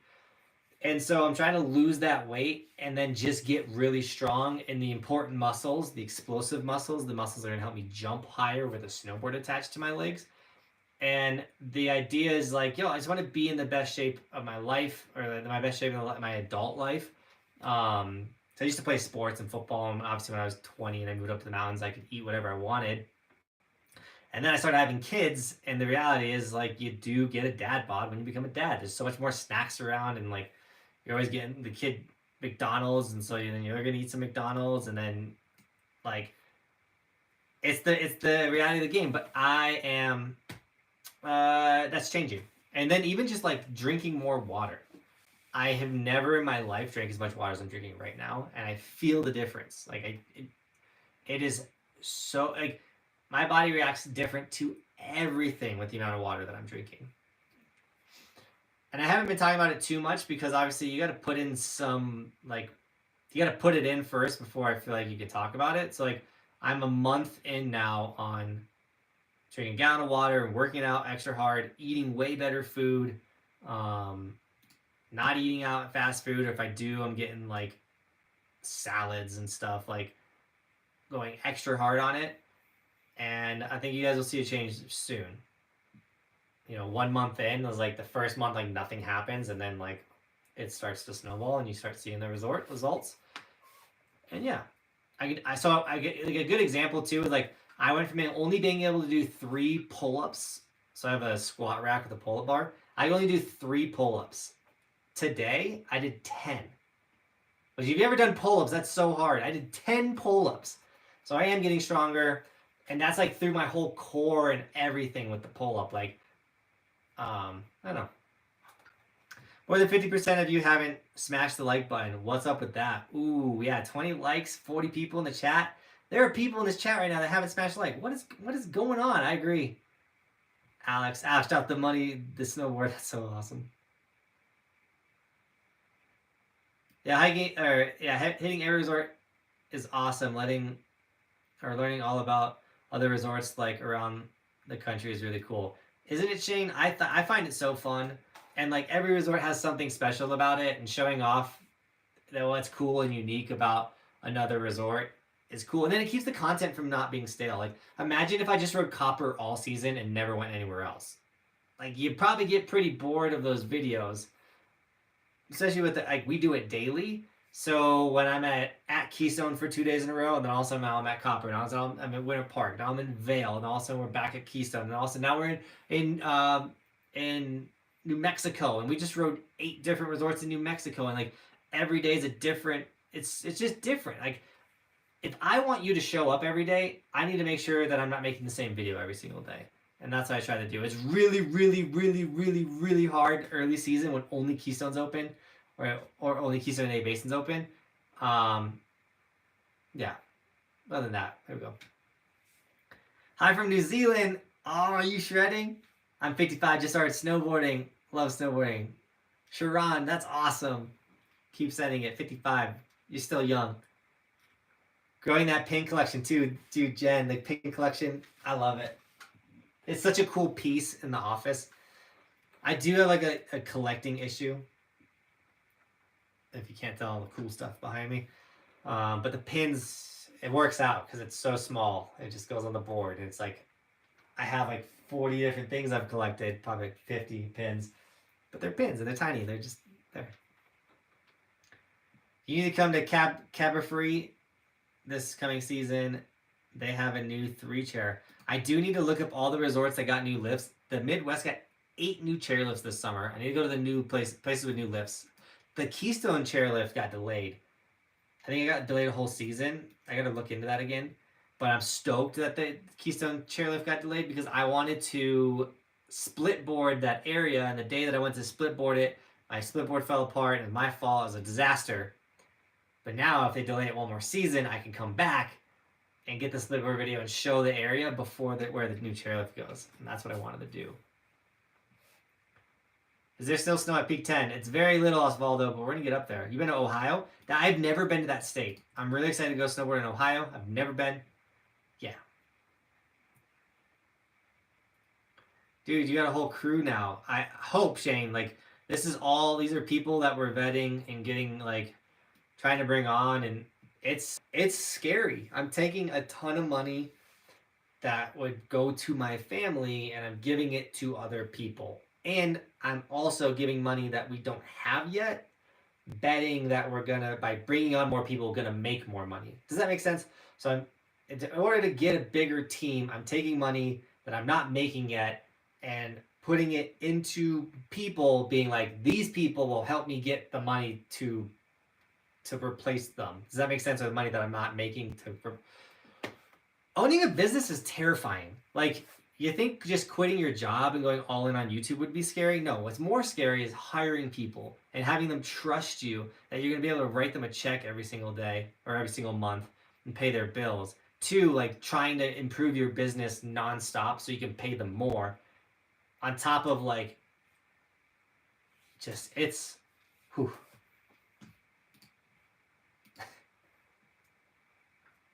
Speaker 1: And so I'm trying to lose that weight and then just get really strong in the important muscles, the explosive muscles, the muscles that are going to help me jump higher with a snowboard attached to my legs. And the idea is like, I just want to be in the best shape of my life, or my best shape of my adult life. So I used to play sports and football, and obviously when I was 20 and I moved up to the mountains, I could eat whatever I wanted. And then I started having kids, and the reality is like you do get a dad bod when you become a dad. There's so much more snacks around, and like you're always getting the kid McDonald's, and so then you're gonna eat some McDonald's, and then like it's the reality of the game. But I am that's changing. And then even just like drinking more water. I have never in my life drank as much water as I'm drinking right now, and I feel the difference. Like it is so like my body reacts different to everything with the amount of water that I'm drinking. And I haven't been talking about it too much because obviously you got to put in some like you got to put it in first before I feel like you could talk about it. So like I'm a month in now on drinking a gallon of water and working out extra hard, eating way better food, not eating out fast food. Or if I do, I'm getting like salads and stuff, like going extra hard on it. And I think you guys will see a change soon. 1 month in, it was like the first month, like nothing happens, and then like it starts to snowball, and you start seeing the results. And yeah, I get like a good example too. Is like I went from only being able to do 3 pull-ups. So I have a squat rack with a pull-up bar. I only do 3 pull-ups. Today I did 10. But if you've ever done pull-ups, that's so hard. I did 10 pull-ups. So I am getting stronger, and that's like through my whole core and everything with the pull-up. Like, I don't know. More than 50% of you haven't smashed the like button. What's up with that? Ooh, yeah, 20 likes, 40 people in the chat. There are people in this chat right now that haven't smashed like. What is going on? I agree. Alex out the money, the snowboard. That's so awesome. Yeah, hiking or yeah, hitting every resort is awesome. Learning all about other resorts like around the country is really cool. Isn't it, Shane? I find it so fun, and like every resort has something special about it, and showing off that what's cool and unique about another resort is cool. And then it keeps the content from not being stale. Like imagine if I just rode Copper all season and never went anywhere else. Like you'd probably get pretty bored of those videos, especially with like we do it daily. So when I'm at Keystone for 2 days in a row, and then also now I'm at Copper, and also I'm at Winter Park, now I'm in Vail, and also we're back at Keystone, and also now we're in New Mexico, and we just rode 8 different resorts in New Mexico, and like every day is a different. It's just different. Like if I want you to show up every day, I need to make sure that I'm not making the same video every single day. And that's what I try to do. It's really, really, really, really, really hard early season when only Keystone's open, or only Keystone A Basin's open. Yeah. Other than that, there we go. Hi from New Zealand. Oh, are you shredding? I'm 55. Just started snowboarding. Love snowboarding. Sharon, that's awesome. Keep sending it. 55. You're still young. Growing that pin collection too, dude. Jen, the pin collection. I love it. It's such a cool piece in the office. I do have like a collecting issue. If you can't tell all the cool stuff behind me. But the pins, it works out because it's so small. It just goes on the board. And it's like, I have like 40 different things I've collected, probably like 50 pins. But they're pins and they're tiny. They're just there. You need to come to Caberfree this coming season. They have a new 3-chair. I do need to look up all the resorts that got new lifts. The Midwest got 8 new chairlifts this summer. I need to go to the new places with new lifts. The Keystone chairlift got delayed. I think it got delayed a whole season. I got to look into that again. But I'm stoked that the Keystone chairlift got delayed because I wanted to split board that area. And the day that I went to split board it, my split board fell apart and my fall was a disaster. But now if they delay it one more season, I can come back and get the split board video and show the area before where the new chairlift goes. And that's what I wanted to do. Is there still snow at Peak 10? It's very little, Osvaldo, but we're going to get up there. You been to Ohio? Now, I've never been to that state. I'm really excited to go snowboard in Ohio. I've never been. Yeah. Dude, you got a whole crew now. I hope, Shane, like, these are people that we're vetting and getting, like, trying to bring on, and it's scary. I'm taking a ton of money that would go to my family, and I'm giving it to other people. And I'm also giving money that we don't have yet, betting that we're gonna, by bringing on more people, gonna make more money. Does that make sense? So in order to get a bigger team, I'm taking money that I'm not making yet and putting it into people, being like, these people will help me get the money to replace them. Does that make sense? With money that I'm not making owning a business is terrifying. Like, you think just quitting your job and going all in on YouTube would be scary? No, what's more scary is hiring people and having them trust you that you're going to be able to write them a check every single day or every single month and pay their bills. 2, like trying to improve your business nonstop so you can pay them more. On top of like, just, it's, whew.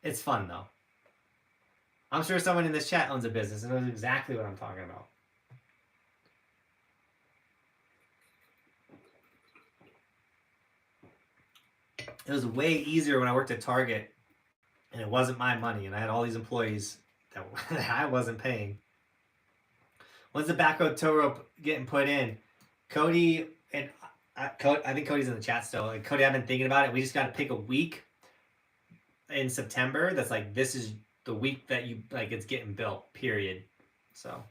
Speaker 1: It's fun though. I'm sure someone in this chat owns a business and knows exactly what I'm talking about. It was way easier when I worked at Target and it wasn't my money and I had all these employees that I wasn't paying. When's the back row tow rope getting put in? Cody, and I think Cody's in the chat still. Like, Cody, I've been thinking about it. We just got to pick a week in September that's like, this is the week that you, like, it's getting built, period. So,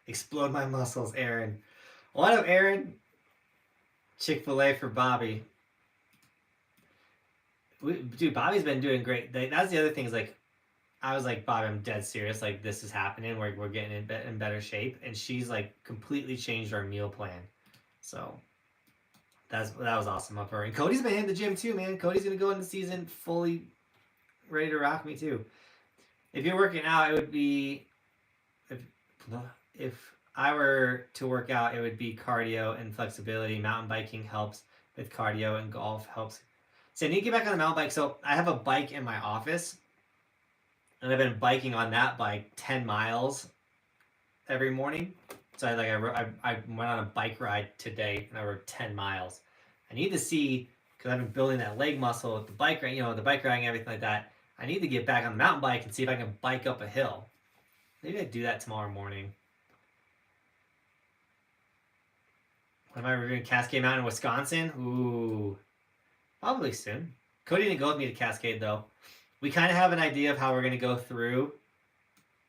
Speaker 1: explode my muscles, Aaron. What up, Aaron? Chick-fil-A for Bobby. Dude, Bobby's been doing great. That's the other thing is, like, I was like, Bobby, I'm dead serious. Like, this is happening. We're getting in better shape. And she's, like, completely changed our meal plan. So, that was awesome of her. And Cody's been in the gym, too, man. Cody's going to go into the season fully ready to rock me too. If you're working out, it would be if I were to work out, it would be cardio and flexibility. Mountain biking helps with cardio, and golf helps. So I need to get back on the mountain bike. So I have a bike in my office, and I've been biking on that bike 10 miles every morning. So I went on a bike ride today, and I rode 10 miles. I need to see, because I've been building that leg muscle with the bike ride, the bike riding, everything like that. I need to get back on the mountain bike and see if I can bike up a hill. Maybe I do that tomorrow morning. Am I reviewing Cascade Mountain in Wisconsin? Ooh, probably soon. Cody didn't go with me to Cascade though. We kind of have an idea of how we're going to go through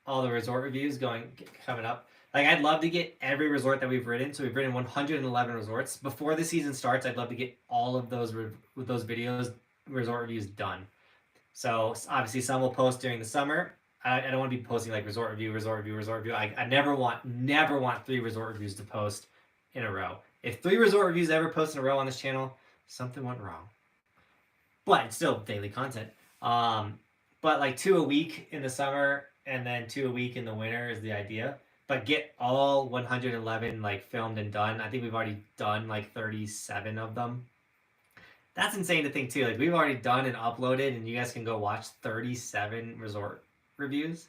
Speaker 1: all the resort reviews coming up. Like, I'd love to get every resort that we've ridden. So we've ridden 111 resorts. Before the season starts, I'd love to get all of those videos, resort reviews done. So obviously some will post during the summer. I don't want to be posting like resort review. I never want 3 resort reviews to post in a row. If 3 resort reviews ever post in a row on this channel, something went wrong. But it's still daily content. But like 2 a week in the summer and then 2 a week in the winter is the idea. But get all 111 like filmed and done. I think we've already done like 37 of them. That's insane to think too. Like, we've already done and uploaded, and you guys can go watch 37 resort reviews.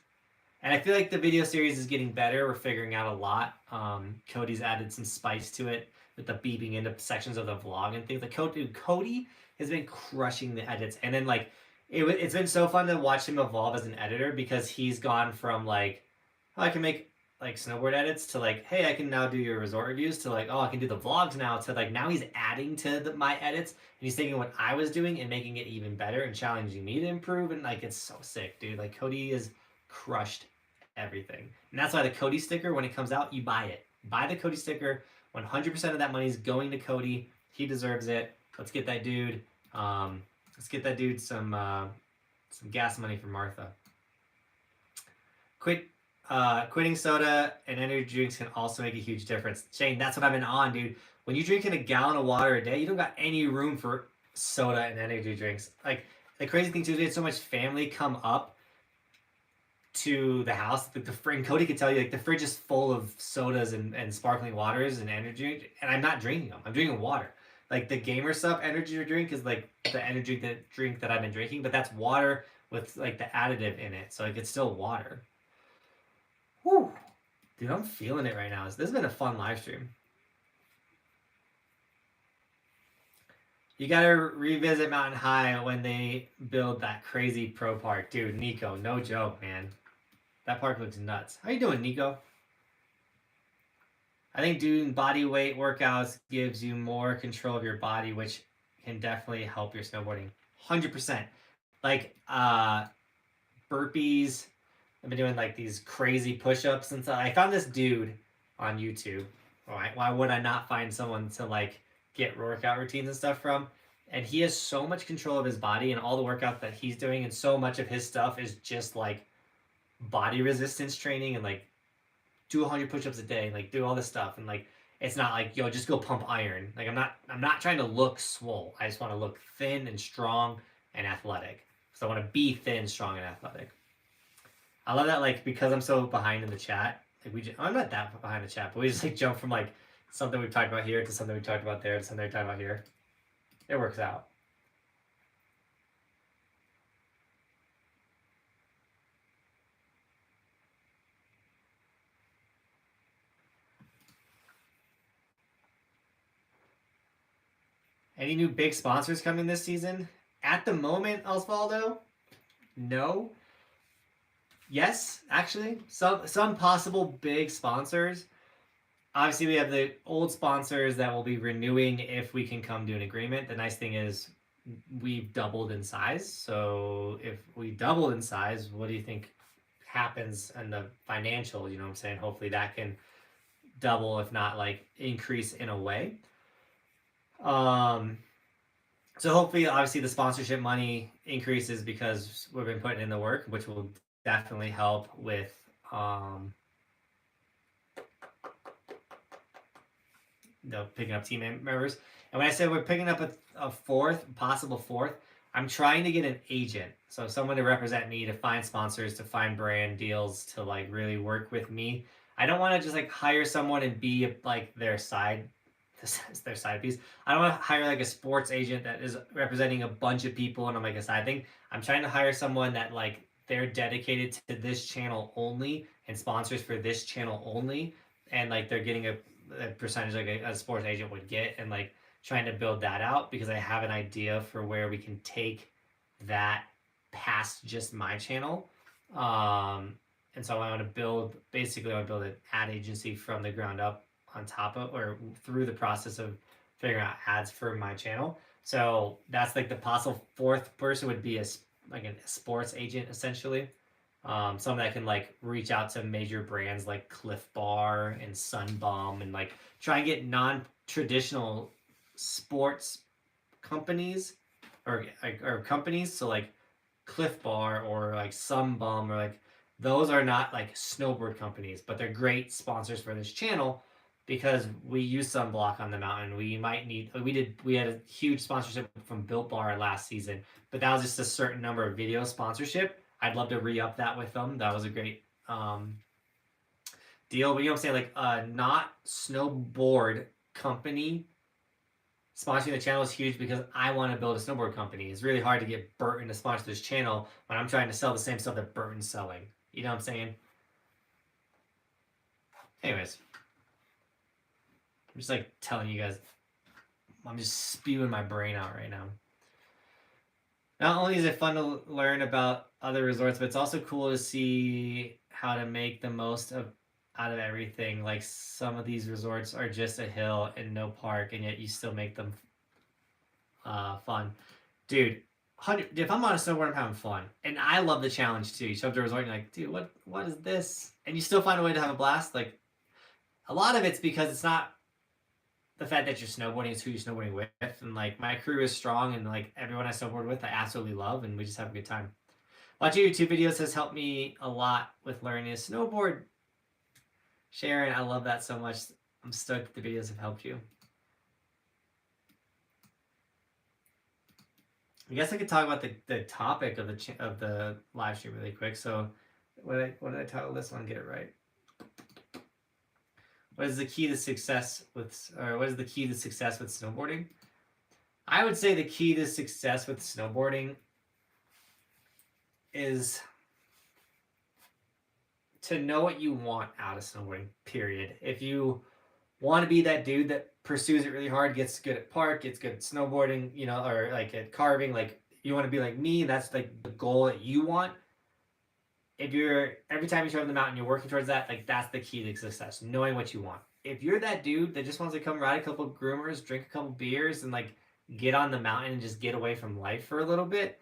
Speaker 1: And I feel like the video series is getting better. We're figuring out a lot. Cody's added some spice to it with the beeping into sections of the vlog and things. Like, Cody has been crushing the edits. And then like it's been so fun to watch him evolve as an editor, because he's gone from like, oh, I can make like snowboard edits to like, hey, I can now do your resort reviews, to like, oh, I can do the vlogs now, to like now he's adding to my edits, and he's taking what I was doing and making it even better and challenging me to improve. And like, it's so sick, dude. Like, Cody has crushed everything. And that's why the Cody sticker, when it comes out, you buy it. Buy the Cody sticker. 100% of that money is going to Cody. He deserves it. Let's get that dude some gas money from Martha. Quitting soda and energy drinks can also make a huge difference. Shane, that's what I've been on, dude. When you're drinking a gallon of water a day, you don't got any room for soda and energy drinks. Like, the crazy thing too is we had so much family come up to the house. And Cody could tell you, like, the fridge is full of sodas and sparkling waters and energy, and I'm not drinking them. I'm drinking water. Like, the Gamer Sup energy drink is like the energy drink that I've been drinking, but that's water with like the additive in it, so like it's still water. Whew. Dude, I'm feeling it right now. This has been a fun live stream. You gotta revisit Mountain High when they build that crazy pro park. Dude, Nico, no joke, man. That park looks nuts. How you doing, Nico? I think doing body weight workouts gives you more control of your body, which can definitely help your snowboarding. 100%. Like, burpees. I've been doing like these crazy push-ups and stuff. I found this dude on YouTube. Why would I not find someone to like get workout routines and stuff from? And he has so much control of his body and all the workout that he's doing, and so much of his stuff is just like body resistance training and like do 100 push-ups a day, like do all this stuff. And like, it's not like, yo, just go pump iron. Like, I'm not trying to look swole. I just want to look thin and strong and athletic. So I want to be thin, strong, and athletic. I love that, like, because I'm so behind in the chat, like I'm not that behind the chat, but we just like jump from like something we've talked about here to something we talked about there to something we talked about here. It works out. Any new big sponsors coming this season? At the moment, Osvaldo, no. Yes, actually, some possible big sponsors. Obviously, we have the old sponsors that will be renewing if we can come to an agreement. The nice thing is we've doubled in size. So if we double in size, what do you think happens in the financial? You know what I'm saying? Hopefully that can double, if not like increase in a way. So hopefully, obviously, the sponsorship money increases because we've been putting in the work, which will definitely help with picking up team members. And when I said we're picking up a possible fourth, I'm trying to get an agent, so someone to represent me, to find sponsors, to find brand deals, to like really work with me. I don't want to just like hire someone and be like their side, their side piece. I don't want to hire like a sports agent that is representing a bunch of people and I'm like a side thing. I'm trying to hire someone that like they're dedicated to this channel only and sponsors for this channel only, and like they're getting a percentage like a sports agent would get, and like trying to build that out because I have an idea for where we can take that past just my channel. And so I want to build, basically I want to build an ad agency from the ground up on top of, or through the process of figuring out ads for my channel. So that's like the possible fourth person would be like a sports agent essentially. Someone that can like reach out to major brands like Cliff Bar and Sunbum and like try and get non-traditional sports companies or companies. So like Cliff Bar or like Sunbum or like those are not like snowboard companies, but they're great sponsors for this channel because we use sunblock on the mountain. We might need we had a huge sponsorship from Built Bar last season, but that was just a certain number of video sponsorship. I'd love to re-up that with them. That was a great deal. But you know what I'm saying? Like not snowboard company sponsoring the channel is huge because I want to build a snowboard company. It's really hard to get Burton to sponsor this channel when I'm trying to sell the same stuff that Burton's selling. You know what I'm saying? Anyways. I'm just like telling you guys, I'm just spewing my brain out right now. Not only is it fun to learn about other resorts, but it's also cool to see how to make the most out of everything. Like some of these resorts are just a hill and no park, and yet you still make them fun. Dude, if I'm on a snowboard, I'm having fun. And I love the challenge too. You show up to a resort and you're like, dude, what is this? And you still find a way to have a blast. Like a lot of it's because it's not the fact that you're snowboarding, is who you're snowboarding with. And like my crew is strong and like everyone I snowboard with I absolutely love, and we just have a good time. Watching YouTube videos has helped me a lot with learning to snowboard. Sharon, I love that so much. I'm stoked that the videos have helped you. I guess I could talk about the topic of the live stream really quick. So what did I title this one? Get it right. What is the key to success with snowboarding? I would say the key to success with snowboarding is to know what you want out of snowboarding, period. If you want to be that dude that pursues it really hard, gets good at park, gets good at snowboarding, you know, or like at carving, like you want to be like me, that's like the goal that you want. If you're, every time you show up the mountain, you're working towards that, like that's the key to success, knowing what you want. If you're that dude that just wants to come ride a couple of groomers, drink a couple beers, and like get on the mountain and just get away from life for a little bit,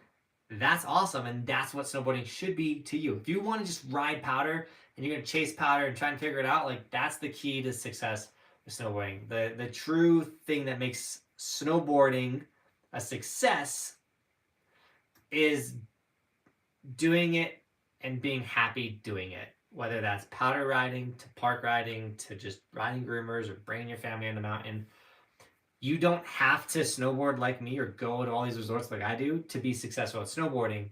Speaker 1: that's awesome. And that's what snowboarding should be to you. If you want to just ride powder and you're going to chase powder and try and figure it out, like that's the key to success with snowboarding. The true thing that makes snowboarding a success is doing it and being happy doing it, whether that's powder riding to park riding to just riding groomers or bringing your family on the mountain. You don't have to snowboard like me or go to all these resorts like I do to be successful at snowboarding.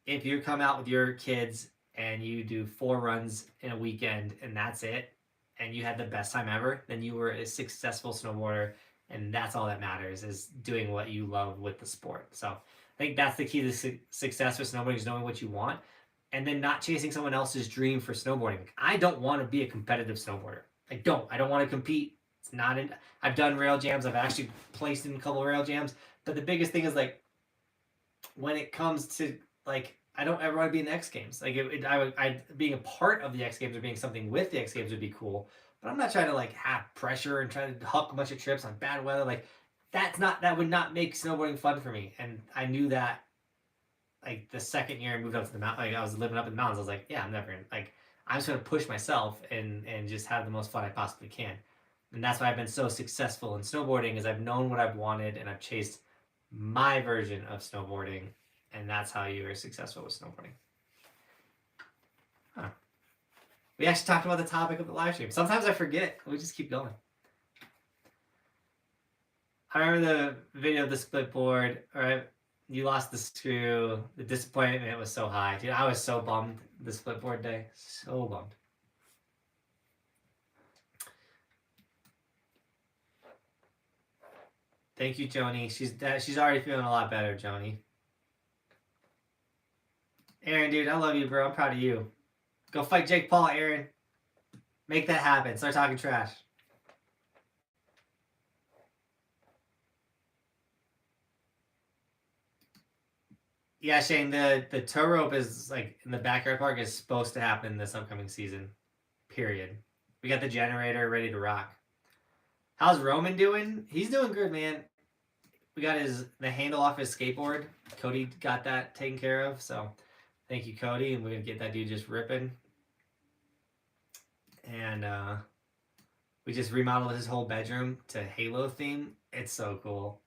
Speaker 1: If you come out with your kids and you do 4 runs in a weekend and that's it, and you had the best time ever, then you were a successful snowboarder, and that's all that matters, is doing what you love with the sport. So I think that's the key to success with snowboarding, is knowing what you want and then not chasing someone else's dream for snowboarding. I don't want to be a competitive snowboarder. I don't want to compete. It's not in. I've done rail jams. I've actually placed in a couple of rail jams. But the biggest thing is like when it comes to like, I don't ever want to be in the X Games. Like I being a part of the X Games or being something with the X Games would be cool. But I'm not trying to like have pressure and try to huck a bunch of trips on bad weather. Like that would not make snowboarding fun for me. And I knew that like the second year I moved up to the mountain, like I was living up in the mountains. I was like, yeah, I'm never gonna, like, I'm just gonna push myself and just have the most fun I possibly can. And that's why I've been so successful in snowboarding, is I've known what I've wanted and I've chased my version of snowboarding, and that's how you are successful with snowboarding. Huh. We actually talked about the topic of the live stream. Sometimes I forget. We just keep going. I remember the video of the split board, or You lost the screw. The disappointment was so high. Dude, I was so bummed the split board day. So bummed. Thank you, Joni. She's already feeling a lot better, Joni. Aaron, dude, I love you, bro. I'm proud of you. Go fight Jake Paul, Aaron. Make that happen. Start talking trash. Yeah, Shane, the tow rope is like in the backyard park is supposed to happen this upcoming season. Period. We got the generator ready to rock. How's Roman doing? He's doing good, man. We got the handle off his skateboard. Cody got that taken care of, so thank you, Cody, and we're gonna get that dude just ripping. And we just remodeled his whole bedroom to Halo theme. It's so cool.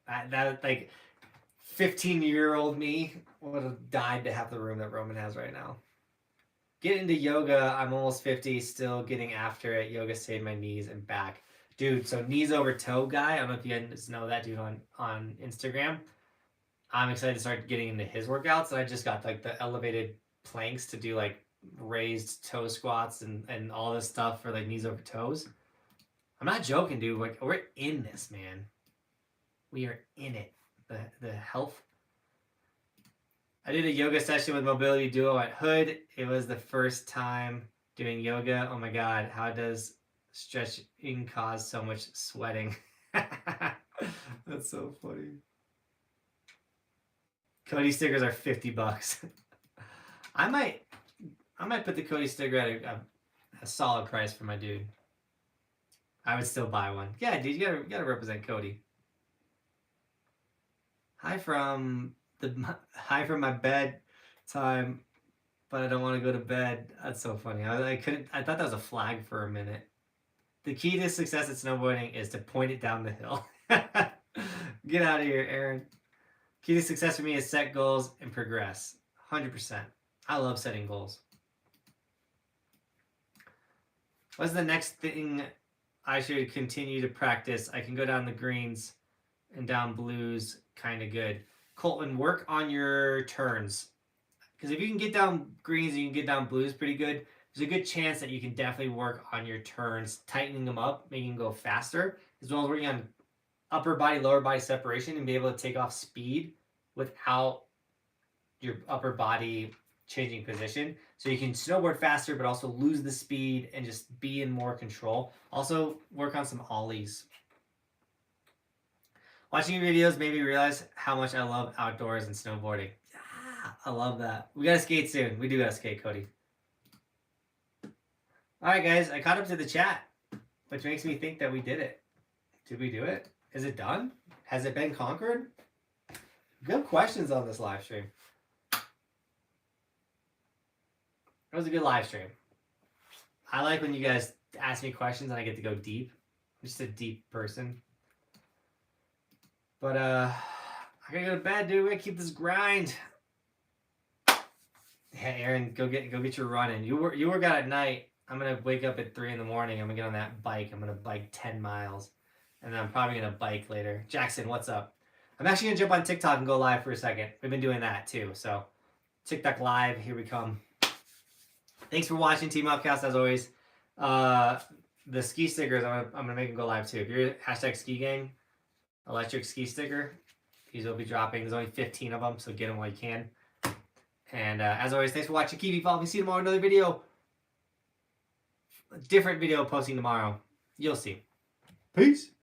Speaker 1: That like 15-year-old me would have died to have the room that Roman has right now. Get into yoga. I'm almost 50, still getting after it. Yoga saved my knees and back. Dude, so knees over toe guy. I don't know if you guys know that dude on Instagram. I'm excited to start getting into his workouts. And I just got like the elevated planks to do like raised toe squats and all this stuff for like knees over toes. I'm not joking, dude. Like, we're in this, man. We are in it. The health. I did a yoga session with Mobility Duo at Hood. It was the first time doing yoga. Oh my god, how does stretching cause so much sweating? That's so funny. Cody stickers are $50. I might put the Cody sticker at a solid price for my dude. I would still buy one. Yeah, dude, you gotta represent Cody. Hi from my bed time, but I don't want to go to bed. That's so funny. I thought that was a flag for a minute. The key to success at snowboarding is to point it down the hill. Get out of here, Aaron. Key to success for me is set goals and progress. 100%. I love setting goals. What's the next thing I should continue to practice? I can go down the greens and down blues kind of good. Colton, work on your turns. Because if you can get down greens and you can get down blues pretty good, there's a good chance that you can definitely work on your turns, tightening them up, making them go faster, as well as working on upper body, lower body separation and be able to take off speed without your upper body changing position. So you can snowboard faster, but also lose the speed and just be in more control. Also, work on some ollies. Watching your videos made me realize how much I love outdoors and snowboarding. I love that. We gotta skate soon. We do gotta skate, Cody. Alright, guys. I caught up to the chat, which makes me think that we did it. Did we do it? Is it done? Has it been conquered? Good questions on this live stream. It was a good live stream. I like when you guys ask me questions and I get to go deep. I'm just a deep person. But I gotta go to bed, dude. We gotta keep this grind. Hey, Aaron, go get your run in. You work out at night. I'm gonna wake up at 3 in the morning. I'm gonna get on that bike. I'm gonna bike 10 miles, and then I'm probably gonna bike later. Jackson, what's up? I'm actually gonna jump on TikTok and go live for a second. We've been doing that too. So TikTok live, here we come. Thanks for watching, Team Upcast, as always. The ski stickers, I'm gonna make them go live too. If you're hashtag ski gang, electric ski sticker, these will be dropping. There's only 15 of them, so get them while you can. And as always, thanks for watching. Keep following. See you tomorrow. Another video. A different video posting tomorrow. You'll see. Peace.